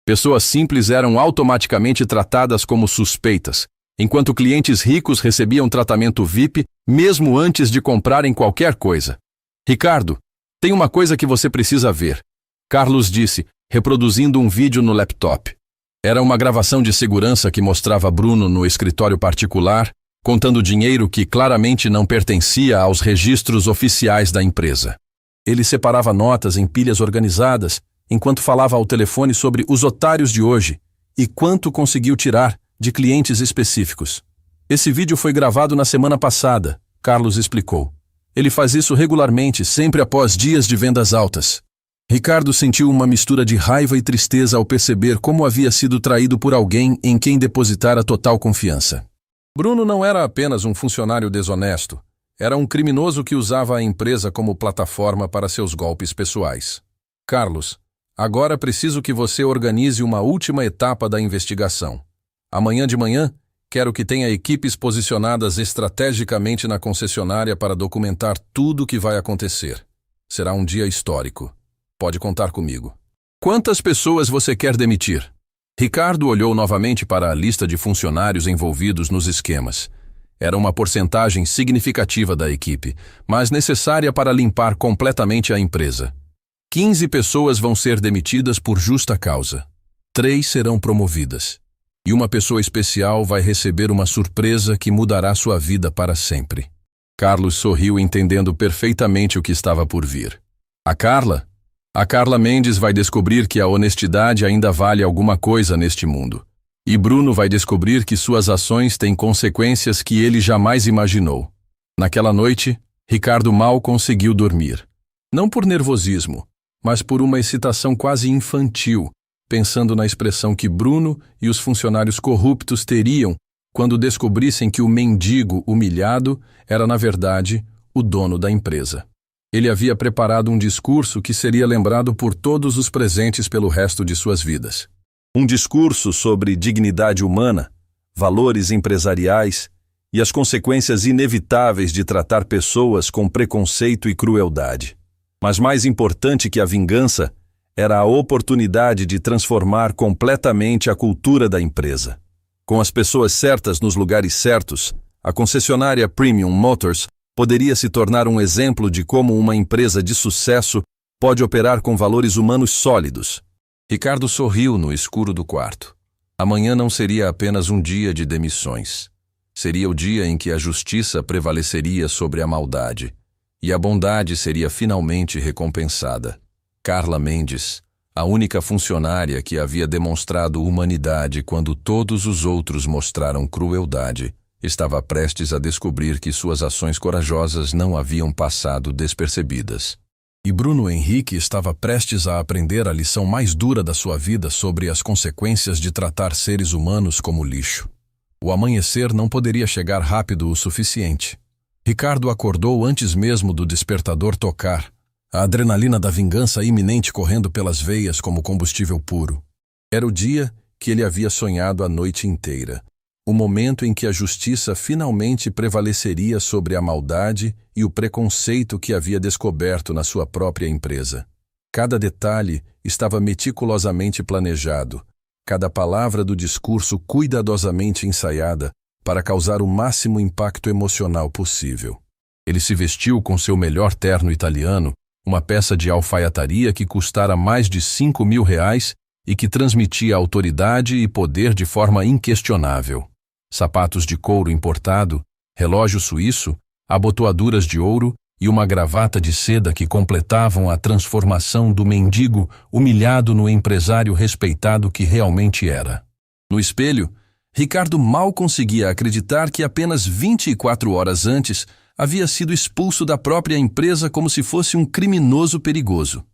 Speaker 1: Pessoas simples eram automaticamente tratadas como suspeitas, enquanto clientes ricos recebiam tratamento VIP mesmo antes de comprarem qualquer coisa. Ricardo, tem uma coisa que você precisa ver, Carlos disse, reproduzindo um vídeo no laptop. Era uma gravação de segurança que mostrava Bruno no escritório particular, contando dinheiro que claramente não pertencia aos registros oficiais da empresa. Ele separava notas em pilhas organizadas, enquanto falava ao telefone sobre os otários de hoje e quanto conseguiu tirar de clientes específicos. Esse vídeo foi gravado na semana passada, Carlos explicou. Ele faz isso regularmente, sempre após dias de vendas altas. Ricardo sentiu uma mistura de raiva e tristeza ao perceber como havia sido traído por alguém em quem depositara total confiança. Bruno não era apenas um funcionário desonesto, era um criminoso que usava a empresa como plataforma para seus golpes pessoais. Carlos, Agora preciso que você organize uma última etapa da investigação. Amanhã de manhã, quero que tenha equipes posicionadas estrategicamente na concessionária para documentar tudo o que vai acontecer. Será um dia histórico. Pode contar comigo. Quantas pessoas você quer demitir? Ricardo olhou novamente para a lista de funcionários envolvidos nos esquemas. Era uma porcentagem significativa da equipe, mas necessária para limpar completamente a empresa. 15 pessoas vão ser demitidas por justa causa. 3 serão promovidas. E uma pessoa especial vai receber uma surpresa que mudará sua vida para sempre. Carlos sorriu, entendendo perfeitamente o que estava por vir. A Carla? A Carla Mendes vai descobrir que a honestidade ainda vale alguma coisa neste mundo. E Bruno vai descobrir que suas ações têm consequências que ele jamais imaginou. Naquela noite, Ricardo mal conseguiu dormir. Não por nervosismo, mas por uma excitação quase infantil, pensando na expressão que Bruno e os funcionários corruptos teriam quando descobrissem que o mendigo humilhado era, na verdade, o dono da empresa. Ele havia preparado um discurso que seria lembrado por todos os presentes pelo resto de suas vidas. Um discurso sobre dignidade humana, valores empresariais e as consequências inevitáveis de tratar pessoas com preconceito e crueldade. Mas mais importante que a vingança era a oportunidade de transformar completamente a cultura da empresa. Com as pessoas certas nos lugares certos, a concessionária Premium Motors poderia se tornar um exemplo de como uma empresa de sucesso pode operar com valores humanos sólidos. Ricardo sorriu no escuro do quarto. Amanhã não seria apenas um dia de demissões. Seria o dia em que a justiça prevaleceria sobre a maldade, e a bondade seria finalmente recompensada. Carla Mendes, a única funcionária que havia demonstrado humanidade quando todos os outros mostraram crueldade, estava prestes a descobrir que suas ações corajosas não haviam passado despercebidas. E Bruno Henrique estava prestes a aprender a lição mais dura da sua vida sobre as consequências de tratar seres humanos como lixo. O amanhecer não poderia chegar rápido o suficiente. Ricardo acordou antes mesmo do despertador tocar, a adrenalina da vingança iminente correndo pelas veias como combustível puro. Era o dia que ele havia sonhado a noite inteira. O momento em que a justiça finalmente prevaleceria sobre a maldade e o preconceito que havia descoberto na sua própria empresa. Cada detalhe estava meticulosamente planejado, cada palavra do discurso cuidadosamente ensaiada para causar o máximo impacto emocional possível. Ele se vestiu com seu melhor terno italiano, uma peça de alfaiataria que custara mais de R$ 5.000 e que transmitia autoridade e poder de forma inquestionável. Sapatos de couro importado, relógio suíço, abotoaduras de ouro e uma gravata de seda que completavam a transformação do mendigo humilhado no empresário respeitado que realmente era. No espelho, Ricardo mal conseguia acreditar que apenas 24 horas antes havia sido expulso da própria empresa como se fosse um criminoso perigoso.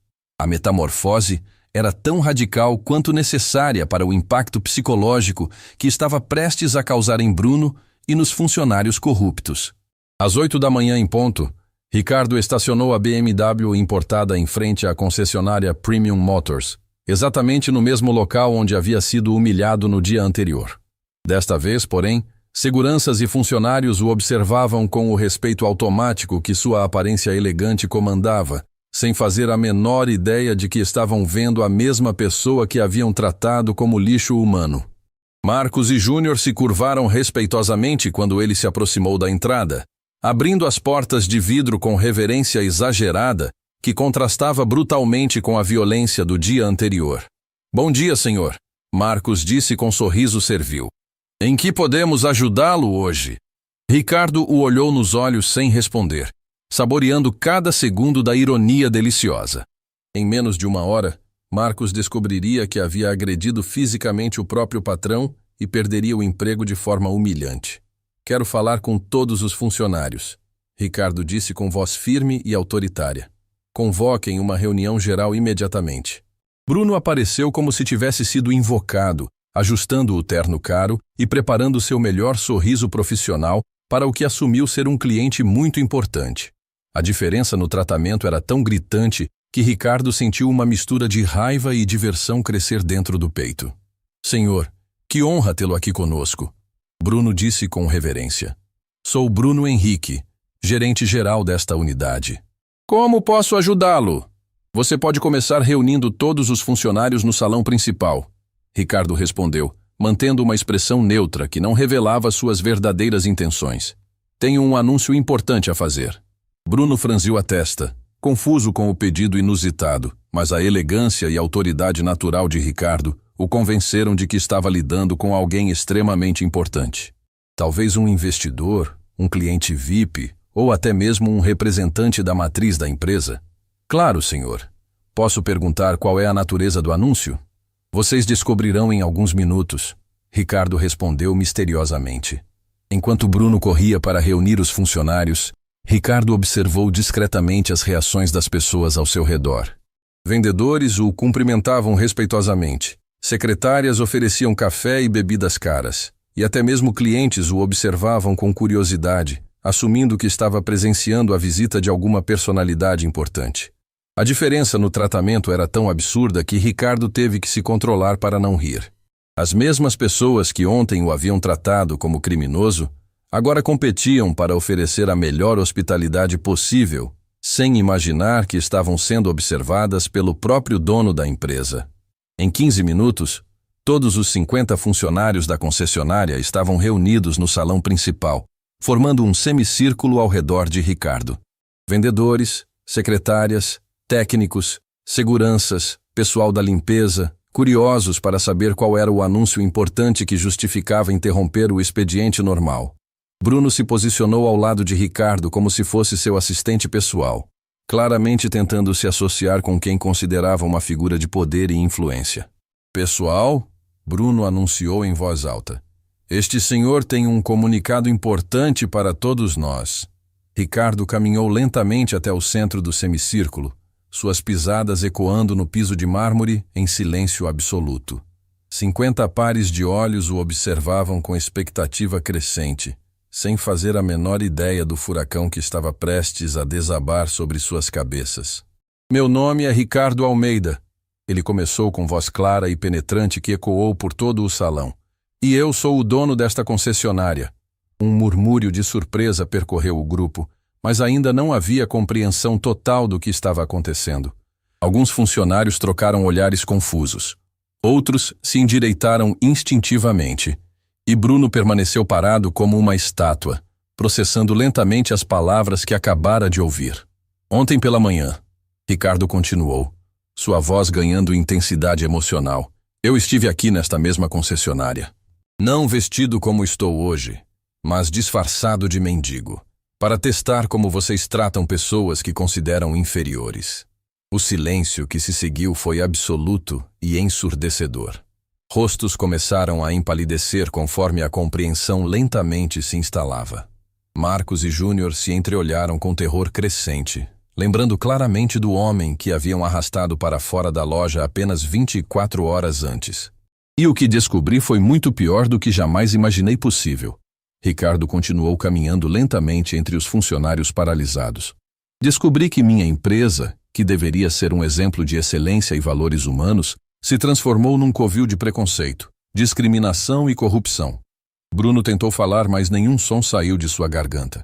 Speaker 1: A metamorfose era tão radical quanto necessária para o impacto psicológico que estava prestes a causar em Bruno e nos funcionários corruptos. Às 8 da manhã em ponto, Ricardo estacionou a BMW importada em frente à concessionária Premium Motors, exatamente no mesmo local onde havia sido humilhado no dia anterior. Desta vez, porém, seguranças e funcionários o observavam com o respeito automático que sua aparência elegante comandava, sem fazer a menor ideia de que estavam vendo a mesma pessoa que haviam tratado como lixo humano. Marcos e Júnior se curvaram respeitosamente quando ele se aproximou da entrada, abrindo as portas de vidro com reverência exagerada que contrastava brutalmente com a violência do dia anterior. "Bom dia, senhor", Marcos disse com sorriso servil. "Em que podemos ajudá-lo hoje?" Ricardo o olhou nos olhos sem responder, saboreando cada segundo da ironia deliciosa. Em menos de uma hora, Marcos descobriria que havia agredido fisicamente o próprio patrão e perderia o emprego de forma humilhante. "Quero falar com todos os funcionários", Ricardo disse com voz firme e autoritária. "Convoquem uma reunião geral imediatamente." Bruno apareceu como se tivesse sido invocado, ajustando o terno caro e preparando seu melhor sorriso profissional para o que assumiu ser um cliente muito importante. A diferença no tratamento era tão gritante que Ricardo sentiu uma mistura de raiva e diversão crescer dentro do peito. Senhor, que honra tê-lo aqui conosco, Bruno disse com reverência. Sou Bruno Henrique, gerente-geral desta unidade. Como posso ajudá-lo? Você pode começar reunindo todos os funcionários no salão principal, Ricardo respondeu, mantendo uma expressão neutra que não revelava suas verdadeiras intenções. Tenho um anúncio importante a fazer. Bruno franziu a testa, confuso com o pedido inusitado, mas a elegância e autoridade natural de Ricardo o convenceram de que estava lidando com alguém extremamente importante. Talvez um investidor, um cliente VIP ou até mesmo um representante da matriz da empresa. Claro, senhor. Posso perguntar qual é a natureza do anúncio? Vocês descobrirão em alguns minutos, Ricardo respondeu misteriosamente. Enquanto Bruno corria para reunir os funcionários, Ricardo observou discretamente as reações das pessoas ao seu redor. Vendedores o cumprimentavam respeitosamente, secretárias ofereciam café e bebidas caras, e até mesmo clientes o observavam com curiosidade, assumindo que estava presenciando a visita de alguma personalidade importante. A diferença no tratamento era tão absurda que Ricardo teve que se controlar para não rir. As mesmas pessoas que ontem o haviam tratado como criminoso, agora competiam para oferecer a melhor hospitalidade possível, sem imaginar que estavam sendo observadas pelo próprio dono da empresa. Em 15 minutos, todos os 50 funcionários da concessionária estavam reunidos no salão principal, formando um semicírculo ao redor de Ricardo. Vendedores, secretárias, técnicos, seguranças, pessoal da limpeza, curiosos para saber qual era o anúncio importante que justificava interromper o expediente normal. Bruno se posicionou ao lado de Ricardo como se fosse seu assistente pessoal, claramente tentando se associar com quem considerava uma figura de poder e influência. Pessoal, Bruno anunciou em voz alta. Este senhor tem um comunicado importante para todos nós. Ricardo caminhou lentamente até o centro do semicírculo, suas pisadas ecoando no piso de mármore em silêncio absoluto. 50 pares de olhos o observavam com expectativa crescente, sem fazer a menor ideia do furacão que estava prestes a desabar sobre suas cabeças. Meu nome é Ricardo Almeida, ele começou com voz clara e penetrante que ecoou por todo o salão. E eu sou o dono desta concessionária. Um murmúrio de surpresa percorreu o grupo, mas ainda não havia compreensão total do que estava acontecendo. Alguns funcionários trocaram olhares confusos. Outros se endireitaram instintivamente. E Bruno permaneceu parado como uma estátua, processando lentamente as palavras que acabara de ouvir. Ontem pela manhã, Ricardo continuou, sua voz ganhando intensidade emocional. Eu estive aqui nesta mesma concessionária. Não vestido como estou hoje, mas disfarçado de mendigo, para testar como vocês tratam pessoas que consideram inferiores. O silêncio que se seguiu foi absoluto e ensurdecedor. Rostos começaram a empalidecer conforme a compreensão lentamente se instalava. Marcos e Júnior se entreolharam com terror crescente, lembrando claramente do homem que haviam arrastado para fora da loja apenas 24 horas antes. E o que descobri foi muito pior do que jamais imaginei possível. Ricardo continuou caminhando lentamente entre os funcionários paralisados. Descobri que minha empresa, que deveria ser um exemplo de excelência e valores humanos, se transformou num covil de preconceito, discriminação e corrupção. Bruno tentou falar, mas nenhum som saiu de sua garganta.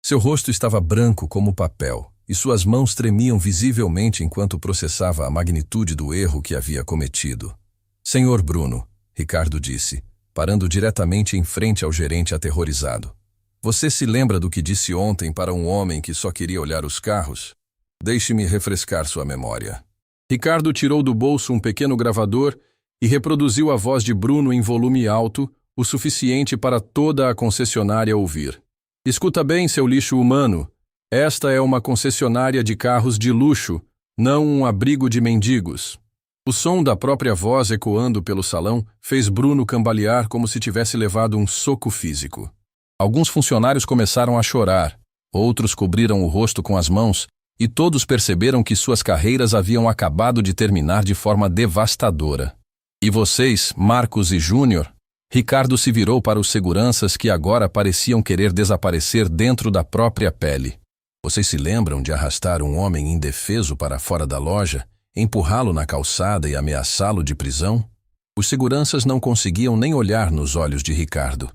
Speaker 1: Seu rosto estava branco como papel, e suas mãos tremiam visivelmente enquanto processava a magnitude do erro que havia cometido. Senhor Bruno, Ricardo disse, parando diretamente em frente ao gerente aterrorizado. Você se lembra do que disse ontem para um homem que só queria olhar os carros? Deixe-me refrescar sua memória. Ricardo tirou do bolso um pequeno gravador e reproduziu a voz de Bruno em volume alto, o suficiente para toda a concessionária ouvir. Escuta bem, seu lixo humano. Esta é uma concessionária de carros de luxo, não um abrigo de mendigos. O som da própria voz ecoando pelo salão fez Bruno cambalear como se tivesse levado um soco físico. Alguns funcionários começaram a chorar, outros cobriram o rosto com as mãos, e todos perceberam que suas carreiras haviam acabado de terminar de forma devastadora. E vocês, Marcos e Júnior? Ricardo se virou para os seguranças que agora pareciam querer desaparecer dentro da própria pele. Vocês se lembram de arrastar um homem indefeso para fora da loja, empurrá-lo na calçada e ameaçá-lo de prisão? Os seguranças não conseguiam nem olhar nos olhos de Ricardo.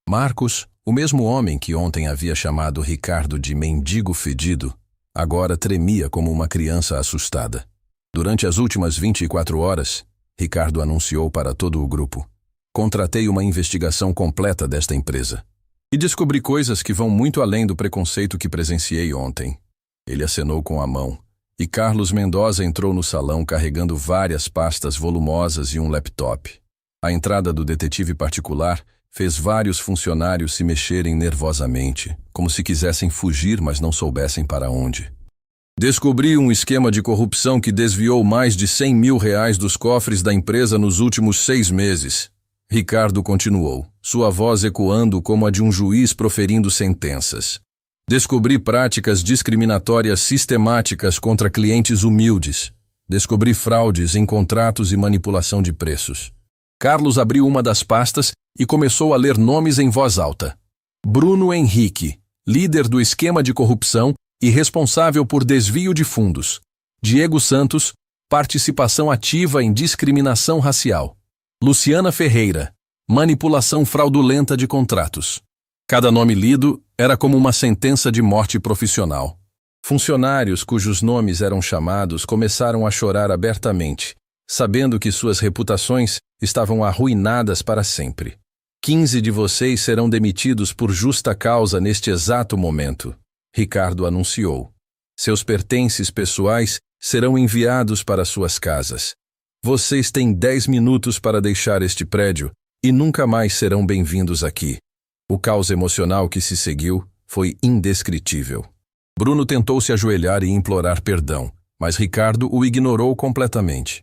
Speaker 1: Marcos, o mesmo homem que ontem havia chamado Ricardo de mendigo fedido, agora tremia como uma criança assustada. Durante as últimas 24 horas, Ricardo anunciou para todo o grupo: contratei uma investigação completa desta empresa. E descobri coisas que vão muito além do preconceito que presenciei ontem. Ele acenou com a mão, e Carlos Mendoza entrou no salão carregando várias pastas volumosas e um laptop. A entrada do detetive particular fez vários funcionários se mexerem nervosamente, como se quisessem fugir, mas não soubessem para onde. Descobri um esquema de corrupção que desviou mais de R$100 mil dos cofres da empresa nos últimos 6 meses. Ricardo continuou, sua voz ecoando como a de um juiz proferindo sentenças. Descobri práticas discriminatórias sistemáticas contra clientes humildes. Descobri fraudes em contratos e manipulação de preços. Carlos abriu uma das pastas e começou a ler nomes em voz alta. Bruno Henrique, líder do esquema de corrupção e responsável por desvio de fundos. Diego Santos, participação ativa em discriminação racial. Luciana Ferreira, manipulação fraudulenta de contratos. Cada nome lido era como uma sentença de morte profissional. Funcionários cujos nomes eram chamados começaram a chorar abertamente, sabendo que suas reputações estavam arruinadas para sempre. 15 de vocês serão demitidos por justa causa neste exato momento, Ricardo anunciou. Seus pertences pessoais serão enviados para suas casas. Vocês têm 10 minutos para deixar este prédio e nunca mais serão bem-vindos aqui. O caos emocional que se seguiu foi indescritível. Bruno tentou se ajoelhar e implorar perdão, mas Ricardo o ignorou completamente.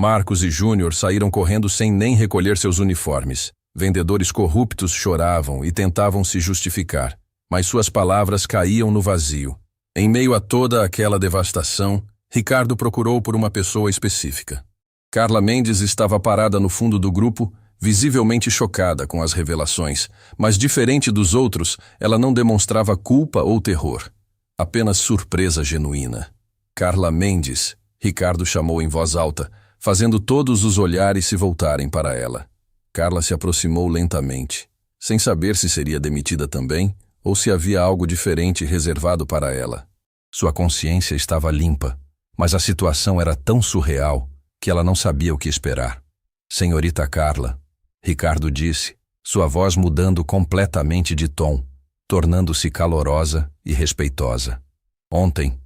Speaker 1: Marcos e Júnior saíram correndo sem nem recolher seus uniformes. Vendedores corruptos choravam e tentavam se justificar, mas suas palavras caíam no vazio. Em meio a toda aquela devastação, Ricardo procurou por uma pessoa específica. Carla Mendes estava parada no fundo do grupo, visivelmente chocada com as revelações, mas diferente dos outros, ela não demonstrava culpa ou terror, apenas surpresa genuína. Carla Mendes, Ricardo chamou em voz alta, fazendo todos os olhares se voltarem para ela. Carla se aproximou lentamente, sem saber se seria demitida também ou se havia algo diferente reservado para ela. Sua consciência estava limpa, mas a situação era tão surreal que ela não sabia o que esperar. Senhorita Carla, Ricardo disse, sua voz mudando completamente de tom, tornando-se calorosa e respeitosa. Ontem,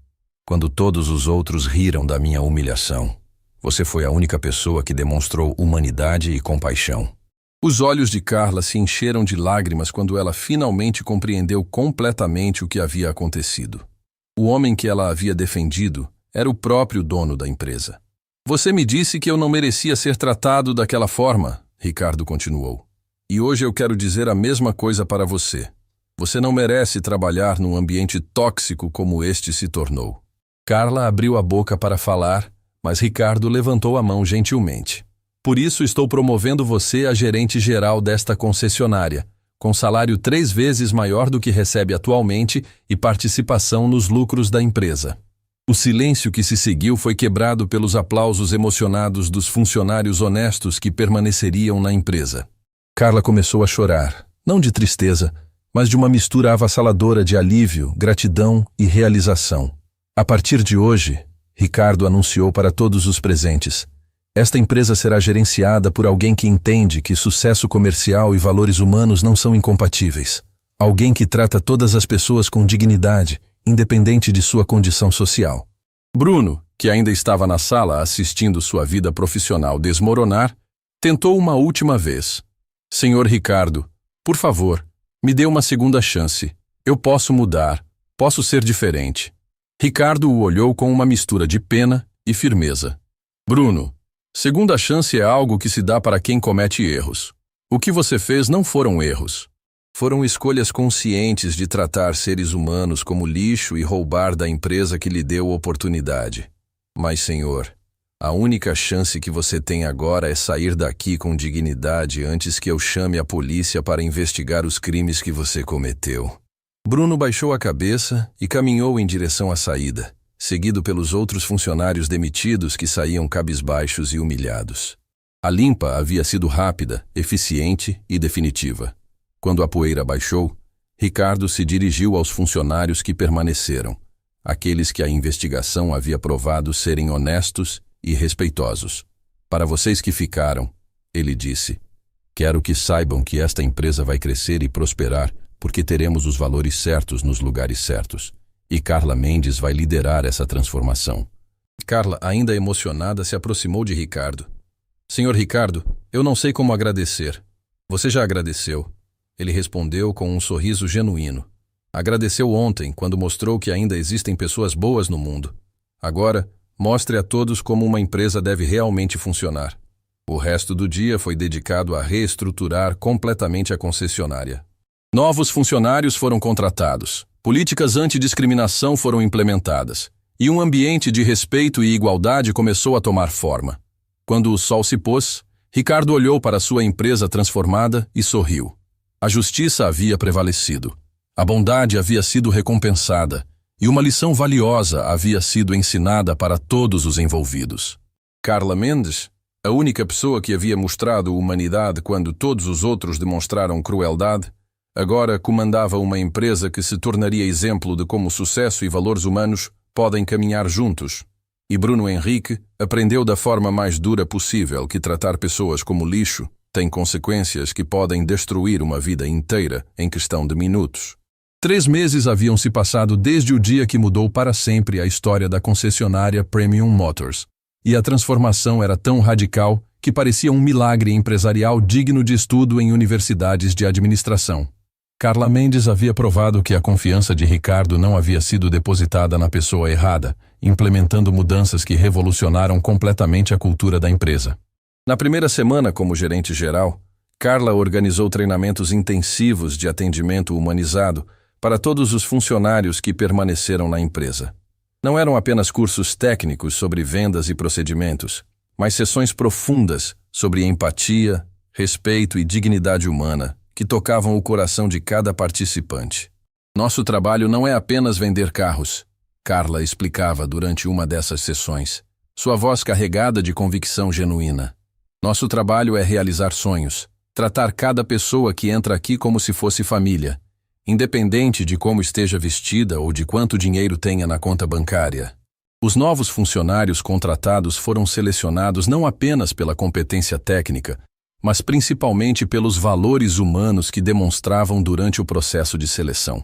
Speaker 1: quando todos os outros riram da minha humilhação, você foi a única pessoa que demonstrou humanidade e compaixão. Os olhos de Carla se encheram de lágrimas quando ela finalmente compreendeu completamente o que havia acontecido. O homem que ela havia defendido era o próprio dono da empresa. Você me disse que eu não merecia ser tratado daquela forma, Ricardo continuou. E hoje eu quero dizer a mesma coisa para você. Você não merece trabalhar num ambiente tóxico como este se tornou. Carla abriu a boca para falar, mas Ricardo levantou a mão gentilmente. Por isso estou promovendo você a gerente geral desta concessionária, com salário 3 vezes maior do que recebe atualmente e participação nos lucros da empresa. O silêncio que se seguiu foi quebrado pelos aplausos emocionados dos funcionários honestos que permaneceriam na empresa. Carla começou a chorar, não de tristeza, mas de uma mistura avassaladora de alívio, gratidão e realização. A partir de hoje, Ricardo anunciou para todos os presentes, esta empresa será gerenciada por alguém que entende que sucesso comercial e valores humanos não são incompatíveis. Alguém que trata todas as pessoas com dignidade, independente de sua condição social. Bruno, que ainda estava na sala assistindo sua vida profissional desmoronar, tentou uma última vez. Senhor Ricardo, por favor, me dê uma segunda chance. Eu posso mudar, posso ser diferente. Ricardo o olhou com uma mistura de pena e firmeza. Bruno, segunda chance é algo que se dá para quem comete erros. O que você fez não foram erros. Foram escolhas conscientes de tratar seres humanos como lixo e roubar da empresa que lhe deu oportunidade. Mas, senhor, a única chance que você tem agora é sair daqui com dignidade antes que eu chame a polícia para investigar os crimes que você cometeu. Bruno baixou a cabeça e caminhou em direção à saída, seguido pelos outros funcionários demitidos que saíam cabisbaixos e humilhados. A limpa havia sido rápida, eficiente e definitiva. Quando a poeira baixou, Ricardo se dirigiu aos funcionários que permaneceram, aqueles que a investigação havia provado serem honestos e respeitosos. Para vocês que ficaram, ele disse, quero que saibam que esta empresa vai crescer e prosperar porque teremos os valores certos nos lugares certos. E Carla Mendes vai liderar essa transformação. Carla, ainda emocionada, se aproximou de Ricardo. Senhor Ricardo, eu não sei como agradecer. Você já agradeceu. Ele respondeu com um sorriso genuíno. Agradeceu ontem, quando mostrou que ainda existem pessoas boas no mundo. Agora, mostre a todos como uma empresa deve realmente funcionar. O resto do dia foi dedicado a reestruturar completamente a concessionária. Novos funcionários foram contratados, políticas antidiscriminação foram implementadas, e um ambiente de respeito e igualdade começou a tomar forma. Quando o sol se pôs, Ricardo olhou para sua empresa transformada e sorriu. A justiça havia prevalecido, a bondade havia sido recompensada, e uma lição valiosa havia sido ensinada para todos os envolvidos. Carla Mendes, a única pessoa que havia mostrado humanidade quando todos os outros demonstraram crueldade, agora comandava uma empresa que se tornaria exemplo de como sucesso e valores humanos podem caminhar juntos. E Bruno Henrique aprendeu da forma mais dura possível que tratar pessoas como lixo tem consequências que podem destruir uma vida inteira em questão de minutos. 3 meses haviam se passado desde o dia que mudou para sempre a história da concessionária Premium Motors. E a transformação era tão radical que parecia um milagre empresarial digno de estudo em universidades de administração. Carla Mendes havia provado que a confiança de Ricardo não havia sido depositada na pessoa errada, implementando mudanças que revolucionaram completamente a cultura da empresa. Na primeira semana como gerente geral, Carla organizou treinamentos intensivos de atendimento humanizado para todos os funcionários que permaneceram na empresa. Não eram apenas cursos técnicos sobre vendas e procedimentos, mas sessões profundas sobre empatia, respeito e dignidade humana, que tocavam o coração de cada participante. Nosso trabalho não é apenas vender carros, Carla explicava durante uma dessas sessões, sua voz carregada de convicção genuína. Nosso trabalho é realizar sonhos, tratar cada pessoa que entra aqui como se fosse família, independente de como esteja vestida ou de quanto dinheiro tenha na conta bancária. Os novos funcionários contratados foram selecionados não apenas pela competência técnica, mas principalmente pelos valores humanos que demonstravam durante o processo de seleção.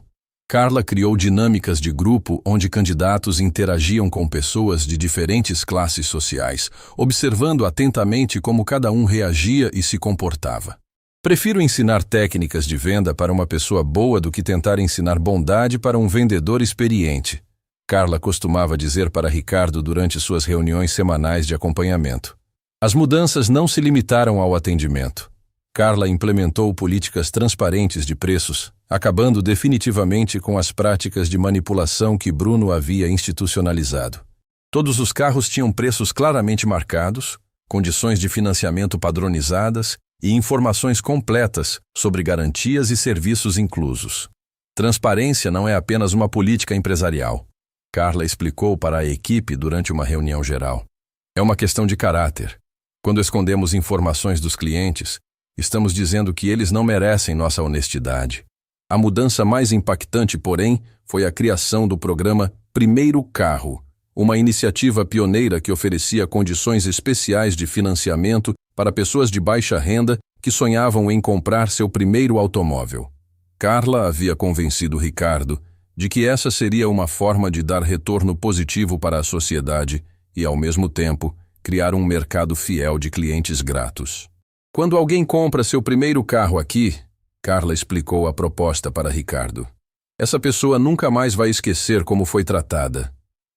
Speaker 1: Carla criou dinâmicas de grupo onde candidatos interagiam com pessoas de diferentes classes sociais, observando atentamente como cada um reagia e se comportava. Prefiro ensinar técnicas de venda para uma pessoa boa do que tentar ensinar bondade para um vendedor experiente, Carla costumava dizer para Ricardo durante suas reuniões semanais de acompanhamento. As mudanças não se limitaram ao atendimento. Carla implementou políticas transparentes de preços, acabando definitivamente com as práticas de manipulação que Bruno havia institucionalizado. Todos os carros tinham preços claramente marcados, condições de financiamento padronizadas e informações completas sobre garantias e serviços inclusos. Transparência não é apenas uma política empresarial, Carla explicou para a equipe durante uma reunião geral. É uma questão de caráter. Quando escondemos informações dos clientes, estamos dizendo que eles não merecem nossa honestidade. A mudança mais impactante, porém, foi a criação do programa Primeiro Carro, uma iniciativa pioneira que oferecia condições especiais de financiamento para pessoas de baixa renda que sonhavam em comprar seu primeiro automóvel. Carla havia convencido Ricardo de que essa seria uma forma de dar retorno positivo para a sociedade e, ao mesmo tempo, criar um mercado fiel de clientes gratos. Quando alguém compra seu primeiro carro aqui, Carla explicou a proposta para Ricardo. Essa pessoa nunca mais vai esquecer como foi tratada.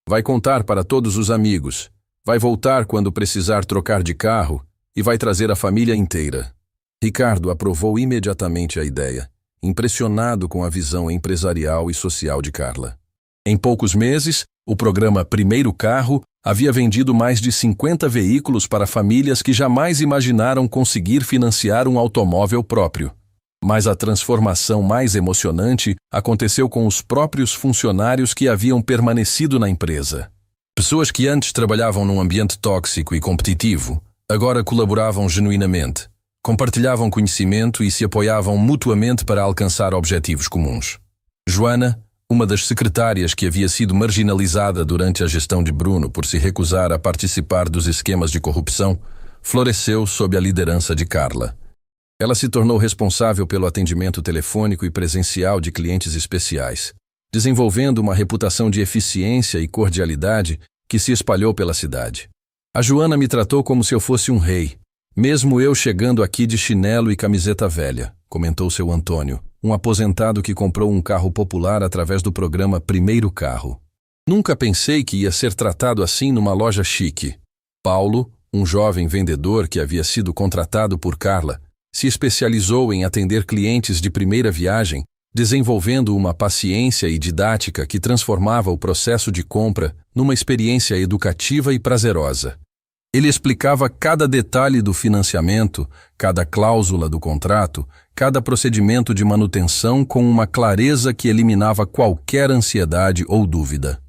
Speaker 1: Vai contar para todos os amigos, vai voltar quando precisar trocar de carro e vai trazer a família inteira. Ricardo aprovou imediatamente a ideia, impressionado com a visão empresarial e social de Carla. Em poucos meses, o programa Primeiro Carro havia vendido mais de 50 veículos para famílias que jamais imaginaram conseguir financiar um automóvel próprio. Mas a transformação mais emocionante aconteceu com os próprios funcionários que haviam permanecido na empresa. Pessoas que antes trabalhavam num ambiente tóxico e competitivo, agora colaboravam genuinamente, compartilhavam conhecimento e se apoiavam mutuamente para alcançar objetivos comuns. Joana, uma das secretárias que havia sido marginalizada durante a gestão de Bruno por se recusar a participar dos esquemas de corrupção, floresceu sob a liderança de Carla. Ela se tornou responsável pelo atendimento telefônico e presencial de clientes especiais, desenvolvendo uma reputação de eficiência e cordialidade que se espalhou pela cidade. A Joana me tratou como se eu fosse um rei, mesmo eu chegando aqui de chinelo e camiseta velha, comentou seu Antônio, um aposentado que comprou um carro popular através do programa Primeiro Carro. Nunca pensei que ia ser tratado assim numa loja chique. Paulo, um jovem vendedor que havia sido contratado por Carla, se especializou em atender clientes de primeira viagem, desenvolvendo uma paciência e didática que transformava o processo de compra numa experiência educativa e prazerosa. Ele explicava cada detalhe do financiamento, cada cláusula do contrato, cada procedimento de manutenção com uma clareza que eliminava qualquer ansiedade ou dúvida.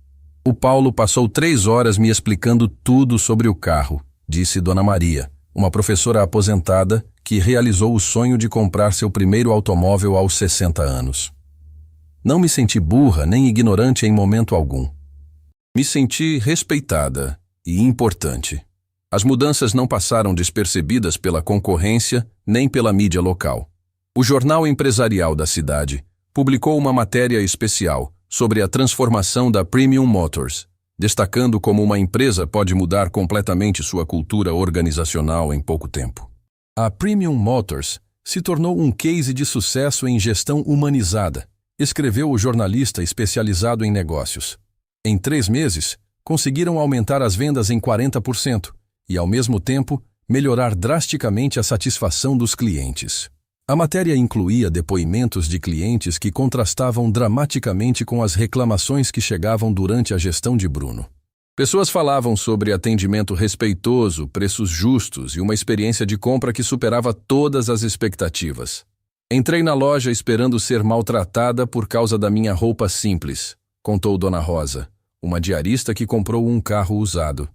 Speaker 1: O Paulo passou 3 horas me explicando tudo sobre o carro, disse Dona Maria, uma professora aposentada que realizou o sonho de comprar seu primeiro automóvel aos 60 anos. Não me senti burra nem ignorante em momento algum. Me senti respeitada e importante. As mudanças não passaram despercebidas pela concorrência nem pela mídia local. O jornal empresarial da cidade publicou uma matéria especial sobre a transformação da Premium Motors, destacando como uma empresa pode mudar completamente sua cultura organizacional em pouco tempo. A Premium Motors se tornou um case de sucesso em gestão humanizada, escreveu o jornalista especializado em negócios. Em 3 meses, conseguiram aumentar as vendas em 40% e, ao mesmo tempo, melhorar drasticamente a satisfação dos clientes. A matéria incluía depoimentos de clientes que contrastavam dramaticamente com as reclamações que chegavam durante a gestão de Bruno. Pessoas falavam sobre atendimento respeitoso, preços justos e uma experiência de compra que superava todas as expectativas. Entrei na loja esperando ser maltratada por causa da minha roupa simples, contou Dona Rosa, uma diarista que comprou um carro usado.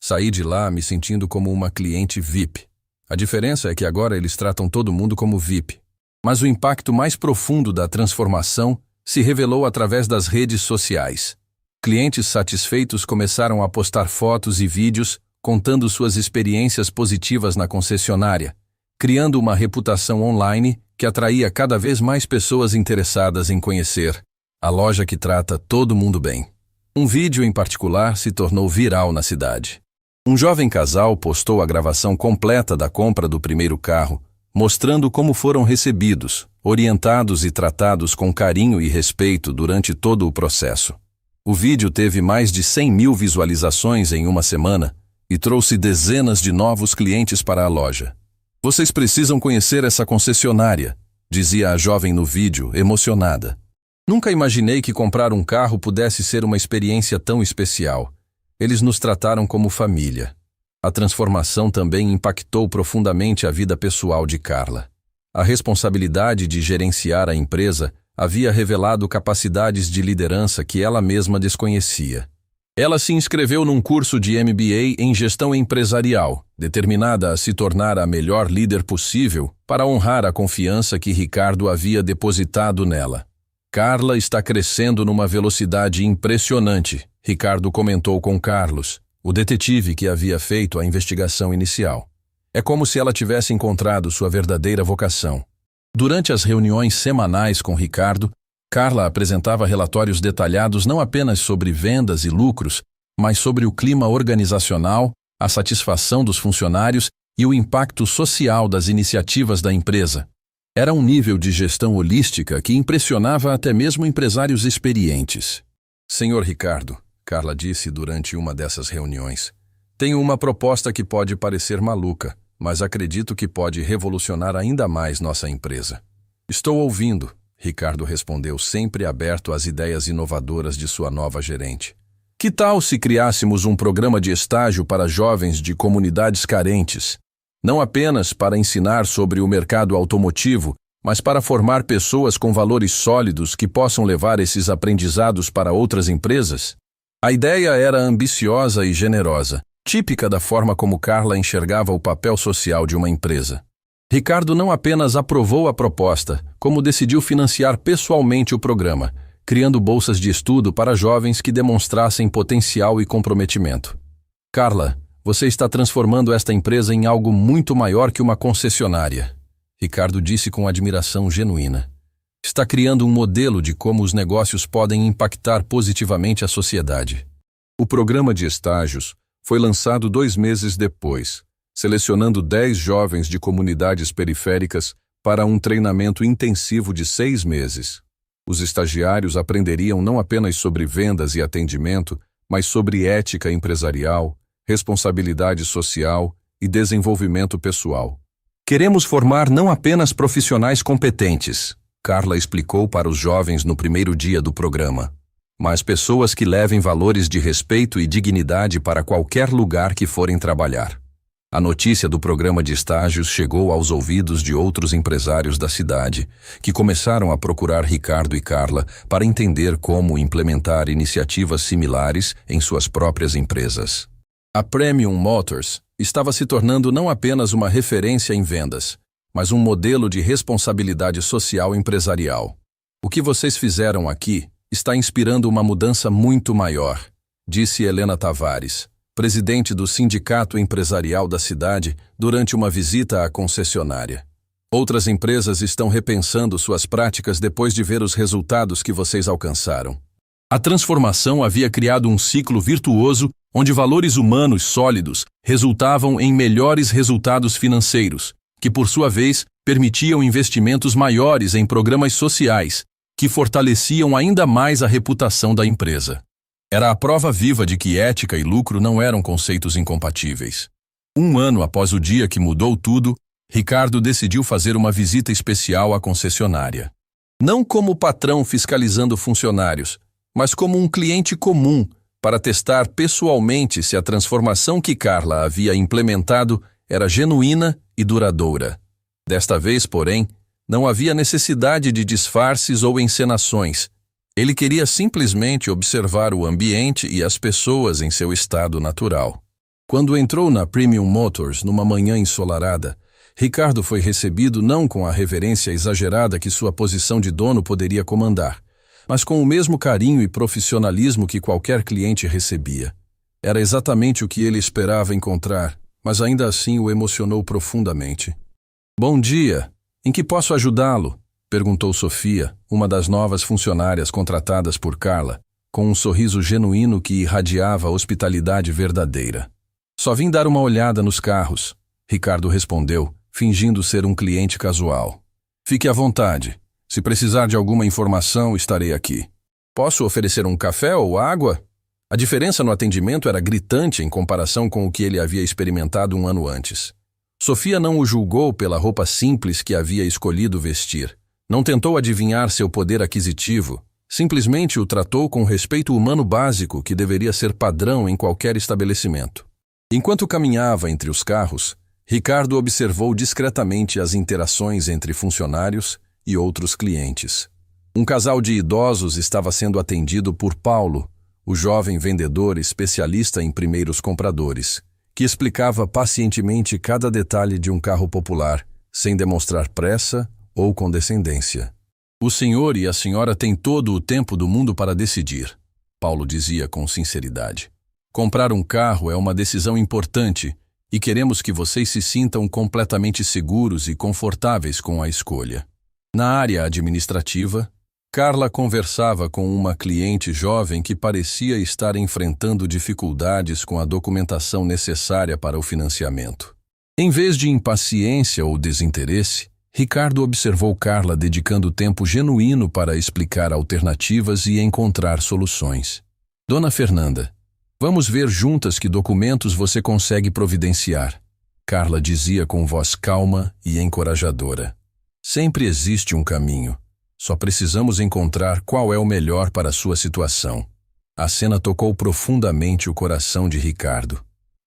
Speaker 1: Saí de lá me sentindo como uma cliente VIP. A diferença é que agora eles tratam todo mundo como VIP. Mas o impacto mais profundo da transformação se revelou através das redes sociais. Clientes satisfeitos começaram a postar fotos e vídeos contando suas experiências positivas na concessionária, criando uma reputação online que atraía cada vez mais pessoas interessadas em conhecer a loja que trata todo mundo bem. Um vídeo em particular se tornou viral na cidade. Um jovem casal postou a gravação completa da compra do primeiro carro, mostrando como foram recebidos, orientados e tratados com carinho e respeito durante todo o processo. O vídeo teve mais de 100.000 visualizações em uma semana e trouxe dezenas de novos clientes para a loja. Vocês precisam conhecer essa concessionária, dizia a jovem no vídeo, emocionada. Nunca imaginei que comprar um carro pudesse ser uma experiência tão especial. Eles nos trataram como família. A transformação também impactou profundamente a vida pessoal de Carla. A responsabilidade de gerenciar a empresa havia revelado capacidades de liderança que ela mesma desconhecia. Ela se inscreveu num curso de MBA em gestão empresarial, determinada a se tornar a melhor líder possível para honrar a confiança que Ricardo havia depositado nela. Carla está crescendo numa velocidade impressionante, Ricardo comentou com Carlos, o detetive que havia feito a investigação inicial. É como se ela tivesse encontrado sua verdadeira vocação. Durante as reuniões semanais com Ricardo, Carla apresentava relatórios detalhados não apenas sobre vendas e lucros, mas sobre o clima organizacional, a satisfação dos funcionários e o impacto social das iniciativas da empresa. Era um nível de gestão holística que impressionava até mesmo empresários experientes. Senhor Ricardo, Carla disse durante uma dessas reuniões, tenho uma proposta que pode parecer maluca, mas acredito que pode revolucionar ainda mais nossa empresa. Estou ouvindo, Ricardo respondeu, sempre aberto às ideias inovadoras de sua nova gerente. Que tal se criássemos um programa de estágio para jovens de comunidades carentes? Não apenas para ensinar sobre o mercado automotivo, mas para formar pessoas com valores sólidos que possam levar esses aprendizados para outras empresas? A ideia era ambiciosa e generosa, típica da forma como Carla enxergava o papel social de uma empresa. Ricardo não apenas aprovou a proposta, como decidiu financiar pessoalmente o programa, criando bolsas de estudo para jovens que demonstrassem potencial e comprometimento. Carla, você está transformando esta empresa em algo muito maior que uma concessionária, Ricardo disse com admiração genuína. Está criando um modelo de como os negócios podem impactar positivamente a sociedade. O programa de estágios foi lançado 2 meses depois, selecionando 10 jovens de comunidades periféricas para um treinamento intensivo de 6 meses. Os estagiários aprenderiam não apenas sobre vendas e atendimento, mas sobre ética empresarial, responsabilidade social e desenvolvimento pessoal. Queremos formar não apenas profissionais competentes, Carla explicou para os jovens no primeiro dia do programa, mas pessoas que levem valores de respeito e dignidade para qualquer lugar que forem trabalhar. A notícia do programa de estágios chegou aos ouvidos de outros empresários da cidade, que começaram a procurar Ricardo e Carla para entender como implementar iniciativas similares em suas próprias empresas. A Premium Motors estava se tornando não apenas uma referência em vendas, mas um modelo de responsabilidade social empresarial. O que vocês fizeram aqui está inspirando uma mudança muito maior, disse Helena Tavares, presidente do Sindicato Empresarial da cidade, durante uma visita à concessionária. Outras empresas estão repensando suas práticas depois de ver os resultados que vocês alcançaram. A transformação havia criado um ciclo virtuoso onde valores humanos sólidos resultavam em melhores resultados financeiros, que por sua vez permitiam investimentos maiores em programas sociais, que fortaleciam ainda mais a reputação da empresa. Era a prova viva de que ética e lucro não eram conceitos incompatíveis. 1 ano após o dia que mudou tudo, Ricardo decidiu fazer uma visita especial à concessionária. Não como patrão fiscalizando funcionários, mas como um cliente comum, para testar pessoalmente se a transformação que Carla havia implementado era genuína e duradoura. Desta vez, porém, não havia necessidade de disfarces ou encenações. Ele queria simplesmente observar o ambiente e as pessoas em seu estado natural. Quando entrou na Premium Motors numa manhã ensolarada, Ricardo foi recebido não com a reverência exagerada que sua posição de dono poderia comandar, mas com o mesmo carinho e profissionalismo que qualquer cliente recebia. Era exatamente o que ele esperava encontrar, mas ainda assim o emocionou profundamente. "Bom dia! Em que posso ajudá-lo?" perguntou Sofia, uma das novas funcionárias contratadas por Carla, com um sorriso genuíno que irradiava hospitalidade verdadeira. "Só vim dar uma olhada nos carros", Ricardo respondeu, fingindo ser um cliente casual. "Fique à vontade. Se precisar de alguma informação, estarei aqui. Posso oferecer um café ou água?" A diferença no atendimento era gritante em comparação com o que ele havia experimentado 1 ano antes. Sofia não o julgou pela roupa simples que havia escolhido vestir. Não tentou adivinhar seu poder aquisitivo, simplesmente o tratou com o respeito humano básico que deveria ser padrão em qualquer estabelecimento. Enquanto caminhava entre os carros, Ricardo observou discretamente as interações entre funcionários e outros clientes. Um casal de idosos estava sendo atendido por Paulo, o jovem vendedor especialista em primeiros compradores, que explicava pacientemente cada detalhe de um carro popular, sem demonstrar pressa ou condescendência. "O senhor e a senhora têm todo o tempo do mundo para decidir", Paulo dizia com sinceridade. "Comprar um carro é uma decisão importante e queremos que vocês se sintam completamente seguros e confortáveis com a escolha." Na área administrativa, Carla conversava com uma cliente jovem que parecia estar enfrentando dificuldades com a documentação necessária para o financiamento. Em vez de impaciência ou desinteresse, Ricardo observou Carla dedicando tempo genuíno para explicar alternativas e encontrar soluções. "Dona Fernanda, vamos ver juntas que documentos você consegue providenciar", Carla dizia com voz calma e encorajadora. "Sempre existe um caminho. Só precisamos encontrar qual é o melhor para a sua situação." A cena tocou profundamente o coração de Ricardo.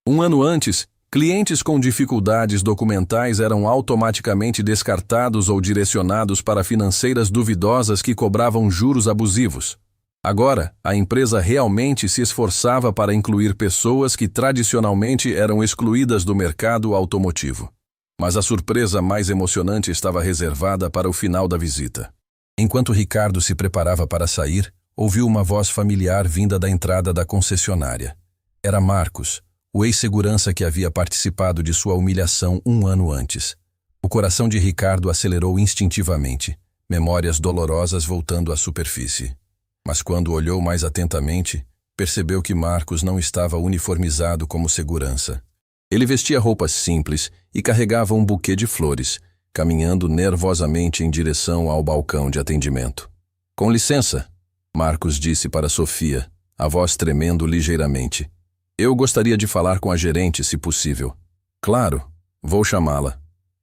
Speaker 1: 1 ano antes, Clientes com dificuldades documentais eram automaticamente descartados ou direcionados para financeiras duvidosas que cobravam juros abusivos. Agora, a empresa realmente se esforçava para incluir pessoas que tradicionalmente eram excluídas do mercado automotivo. Mas a surpresa mais emocionante estava reservada para o final da visita. Enquanto Ricardo se preparava para sair, ouviu uma voz familiar vinda da entrada da concessionária. Era Marcos, o ex-segurança que havia participado de sua humilhação 1 ano antes. O coração de Ricardo acelerou instintivamente, memórias dolorosas voltando à superfície. Mas quando olhou mais atentamente, percebeu que Marcos não estava uniformizado como segurança. Ele vestia roupas simples e carregava um buquê de flores, caminhando nervosamente em direção ao balcão de atendimento. "Com licença", Marcos disse para Sofia, a voz tremendo ligeiramente. "Eu gostaria de falar com a gerente, se possível." "Claro, vou chamá-la.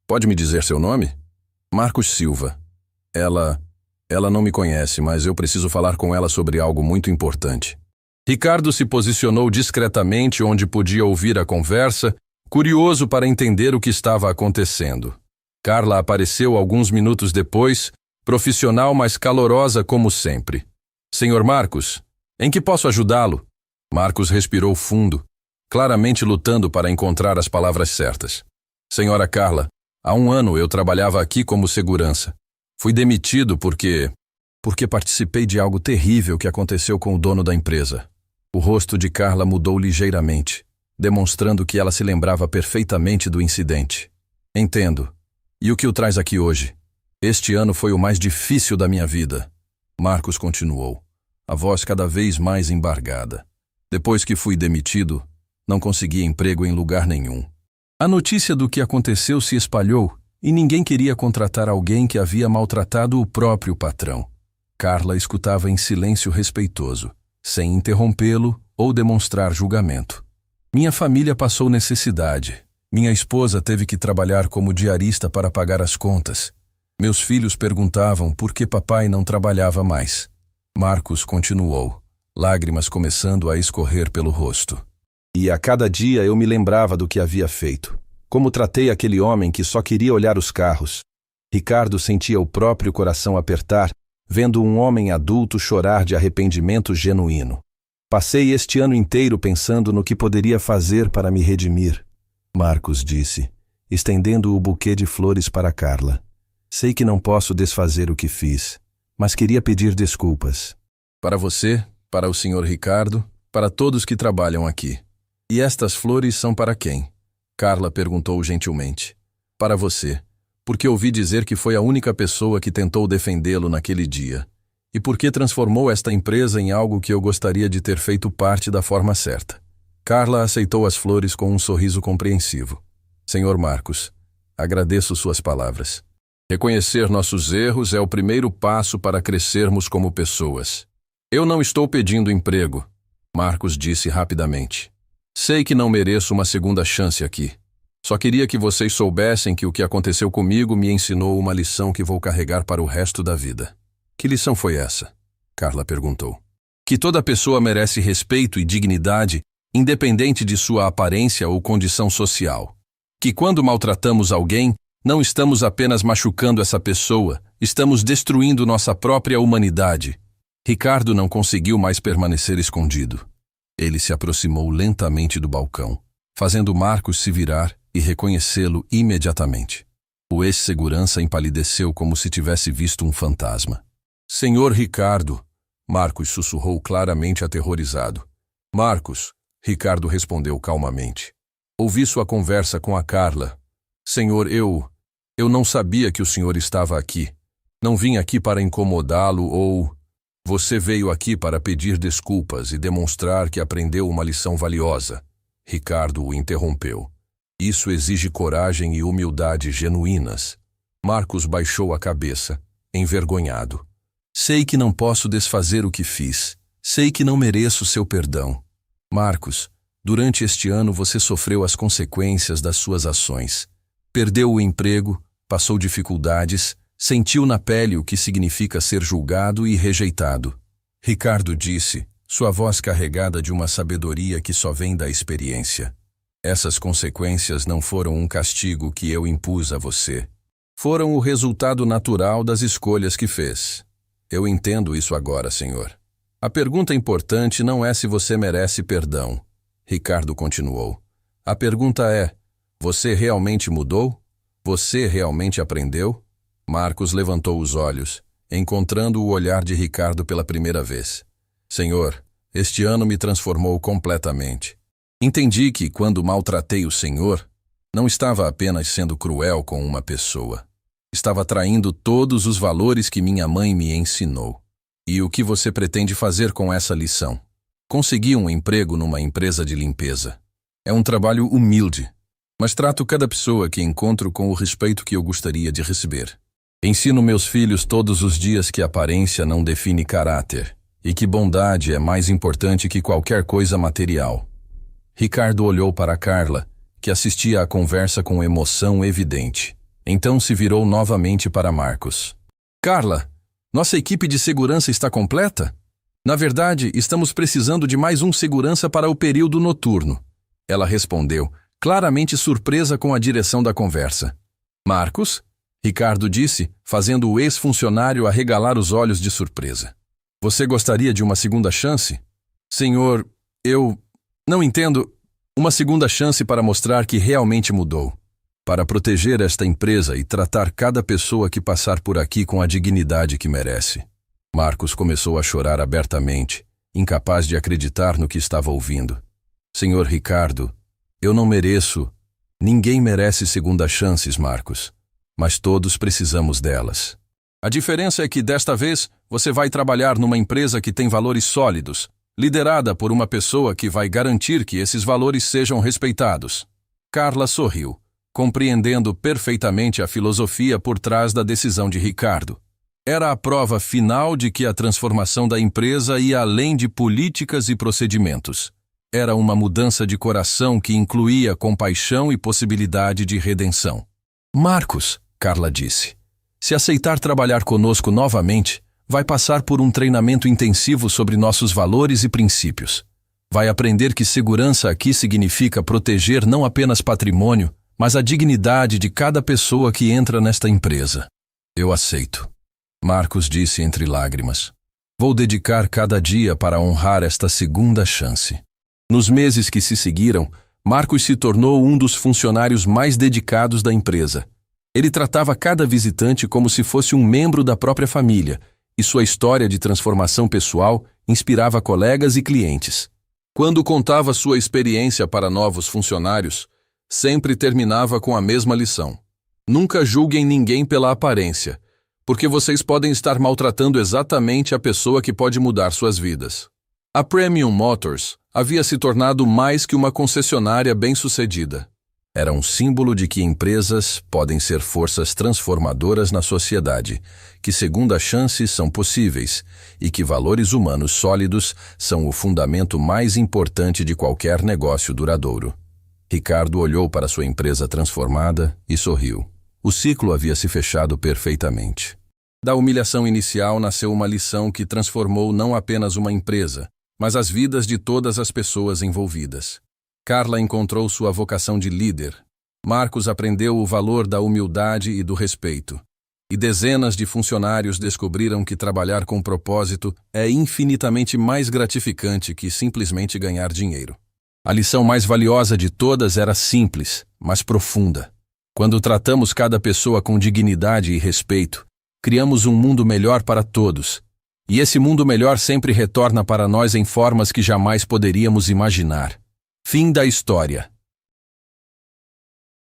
Speaker 1: Pode me dizer seu nome?" "Marcos Silva. Ela não me conhece, mas eu preciso falar com ela sobre algo muito importante." Ricardo se posicionou discretamente onde podia ouvir a conversa, curioso para entender o que estava acontecendo. Carla apareceu alguns minutos depois, profissional mas calorosa como sempre. "Senhor Marcos, em que posso ajudá-lo?" Marcos respirou fundo, claramente lutando para encontrar as palavras certas. "Senhora Carla, há 1 ano eu trabalhava aqui como segurança. Fui demitido porque participei de algo terrível que aconteceu com o dono da empresa." O rosto de Carla mudou ligeiramente, demonstrando que ela se lembrava perfeitamente do incidente. "Entendo. E o que o traz aqui hoje?" "Este ano foi o mais difícil da minha vida." Marcos continuou, a voz cada vez mais embargada. "Depois que fui demitido, não consegui emprego em lugar nenhum. A notícia do que aconteceu se espalhou e ninguém queria contratar alguém que havia maltratado o próprio patrão." Carla escutava em silêncio respeitoso, sem interrompê-lo ou demonstrar julgamento. "Minha família passou necessidade. Minha esposa teve que trabalhar como diarista para pagar as contas. Meus filhos perguntavam por que papai não trabalhava mais." Marcos continuou, lágrimas começando a escorrer pelo rosto. "E a cada dia eu me lembrava do que havia feito. Como tratei aquele homem que só queria olhar os carros." Ricardo sentia o próprio coração apertar, vendo um homem adulto chorar de arrependimento genuíno. "Passei este ano inteiro pensando no que poderia fazer para me redimir", Marcos disse, estendendo o buquê de flores para Carla. "Sei que não posso desfazer o que fiz, mas queria pedir desculpas." "Para você, para o Sr. Ricardo, para todos que trabalham aqui." "E estas flores são para quem?" Carla perguntou gentilmente. "Para você, porque ouvi dizer que foi a única pessoa que tentou defendê-lo naquele dia. E porque transformou esta empresa em algo que eu gostaria de ter feito parte da forma certa." Carla aceitou as flores com um sorriso compreensivo. "Senhor Marcos, agradeço suas palavras. Reconhecer nossos erros é o primeiro passo para crescermos como pessoas. Eu não estou pedindo emprego", Marcos disse rapidamente. "Sei que não mereço uma segunda chance aqui. Só queria que vocês soubessem que o que aconteceu comigo me ensinou uma lição que vou carregar para o resto da vida." "Que lição foi essa?" Carla perguntou. "Que toda pessoa merece respeito e dignidade, independente de sua aparência ou condição social. Que quando maltratamos alguém, não estamos apenas machucando essa pessoa, estamos destruindo nossa própria humanidade." Ricardo não conseguiu mais permanecer escondido. Ele se aproximou lentamente do balcão, fazendo Marcos se virar e reconhecê-lo imediatamente. O ex-segurança empalideceu como se tivesse visto um fantasma. "Senhor Ricardo", Marcos sussurrou claramente aterrorizado. "Marcos", Ricardo respondeu calmamente. "Ouvi sua conversa com a Carla. Senhor, eu não sabia que o senhor estava aqui. Não vim aqui para incomodá-lo ou... Você veio aqui para pedir desculpas e demonstrar que aprendeu uma lição valiosa." Ricardo o interrompeu. "Isso exige coragem e humildade genuínas." Marcos baixou a cabeça, envergonhado. "Sei que não posso desfazer o que fiz. Sei que não mereço seu perdão. Marcos, durante este ano você sofreu as consequências das suas ações. Perdeu o emprego, passou dificuldades, sentiu na pele o que significa ser julgado e rejeitado." Ricardo disse, sua voz carregada de uma sabedoria que só vem da experiência. Essas consequências não foram um castigo que eu impus a você. Foram o resultado natural das escolhas que fez. Eu entendo isso agora, senhor. A pergunta importante não é se você merece perdão. Ricardo continuou. A pergunta é: você realmente mudou? Você realmente aprendeu? Marcos levantou os olhos, encontrando o olhar de Ricardo pela primeira vez. Senhor, este ano me transformou completamente. Entendi que, quando maltratei o Senhor, não estava apenas sendo cruel com uma pessoa. Estava traindo todos os valores que minha mãe me ensinou. E o que você pretende fazer com essa lição? Consegui um emprego numa empresa de limpeza. É um trabalho humilde, mas trato cada pessoa que encontro com o respeito que eu gostaria de receber. Ensino meus filhos todos os dias que aparência não define caráter e que bondade é mais importante que qualquer coisa material. Ricardo olhou para Carla, que assistia à conversa com emoção evidente. Então se virou novamente para Marcos. Carla, nossa equipe de segurança está completa? Na verdade, estamos precisando de mais um segurança para o período noturno. Ela respondeu, claramente surpresa com a direção da conversa. Marcos? Ricardo disse, fazendo o ex-funcionário arregalar os olhos de surpresa. Você gostaria de uma segunda chance? Senhor, eu não entendo. Uma segunda chance para mostrar que realmente mudou. Para proteger esta empresa e tratar cada pessoa que passar por aqui com a dignidade que merece. Marcos começou a chorar abertamente, incapaz de acreditar no que estava ouvindo. Senhor Ricardo, eu não mereço. Ninguém merece segundas chances, Marcos. Mas todos precisamos delas. A diferença é que, desta vez, você vai trabalhar numa empresa que tem valores sólidos, liderada por uma pessoa que vai garantir que esses valores sejam respeitados. Carla sorriu, compreendendo perfeitamente a filosofia por trás da decisão de Ricardo. Era a prova final de que a transformação da empresa ia além de políticas e procedimentos. Era uma mudança de coração que incluía compaixão e possibilidade de redenção. Marcos, Carla disse, se aceitar trabalhar conosco novamente, vai passar por um treinamento intensivo sobre nossos valores e princípios. Vai aprender que segurança aqui significa proteger não apenas patrimônio, mas a dignidade de cada pessoa que entra nesta empresa. Eu aceito. Marcos disse entre lágrimas. Vou dedicar cada dia para honrar esta segunda chance. Nos meses que se seguiram, Marcos se tornou um dos funcionários mais dedicados da empresa. Ele tratava cada visitante como se fosse um membro da própria família, e sua história de transformação pessoal inspirava colegas e clientes. Quando contava sua experiência para novos funcionários, sempre terminava com a mesma lição. Nunca julguem ninguém pela aparência, porque vocês podem estar maltratando exatamente a pessoa que pode mudar suas vidas. A Premium Motors havia se tornado mais que uma concessionária bem-sucedida. Era um símbolo de que empresas podem ser forças transformadoras na sociedade, que segundas chances são possíveis e que valores humanos sólidos são o fundamento mais importante de qualquer negócio duradouro. Ricardo olhou para sua empresa transformada e sorriu. O ciclo havia se fechado perfeitamente. Da humilhação inicial nasceu uma lição que transformou não apenas uma empresa, mas as vidas de todas as pessoas envolvidas. Carla encontrou sua vocação de líder. Marcos aprendeu o valor da humildade e do respeito. E dezenas de funcionários descobriram que trabalhar com propósito é infinitamente mais gratificante que simplesmente ganhar dinheiro. A lição mais valiosa de todas era simples, mas profunda. Quando tratamos cada pessoa com dignidade e respeito, criamos um mundo melhor para todos. E esse mundo melhor sempre retorna para nós em formas que jamais poderíamos imaginar. Fim da história.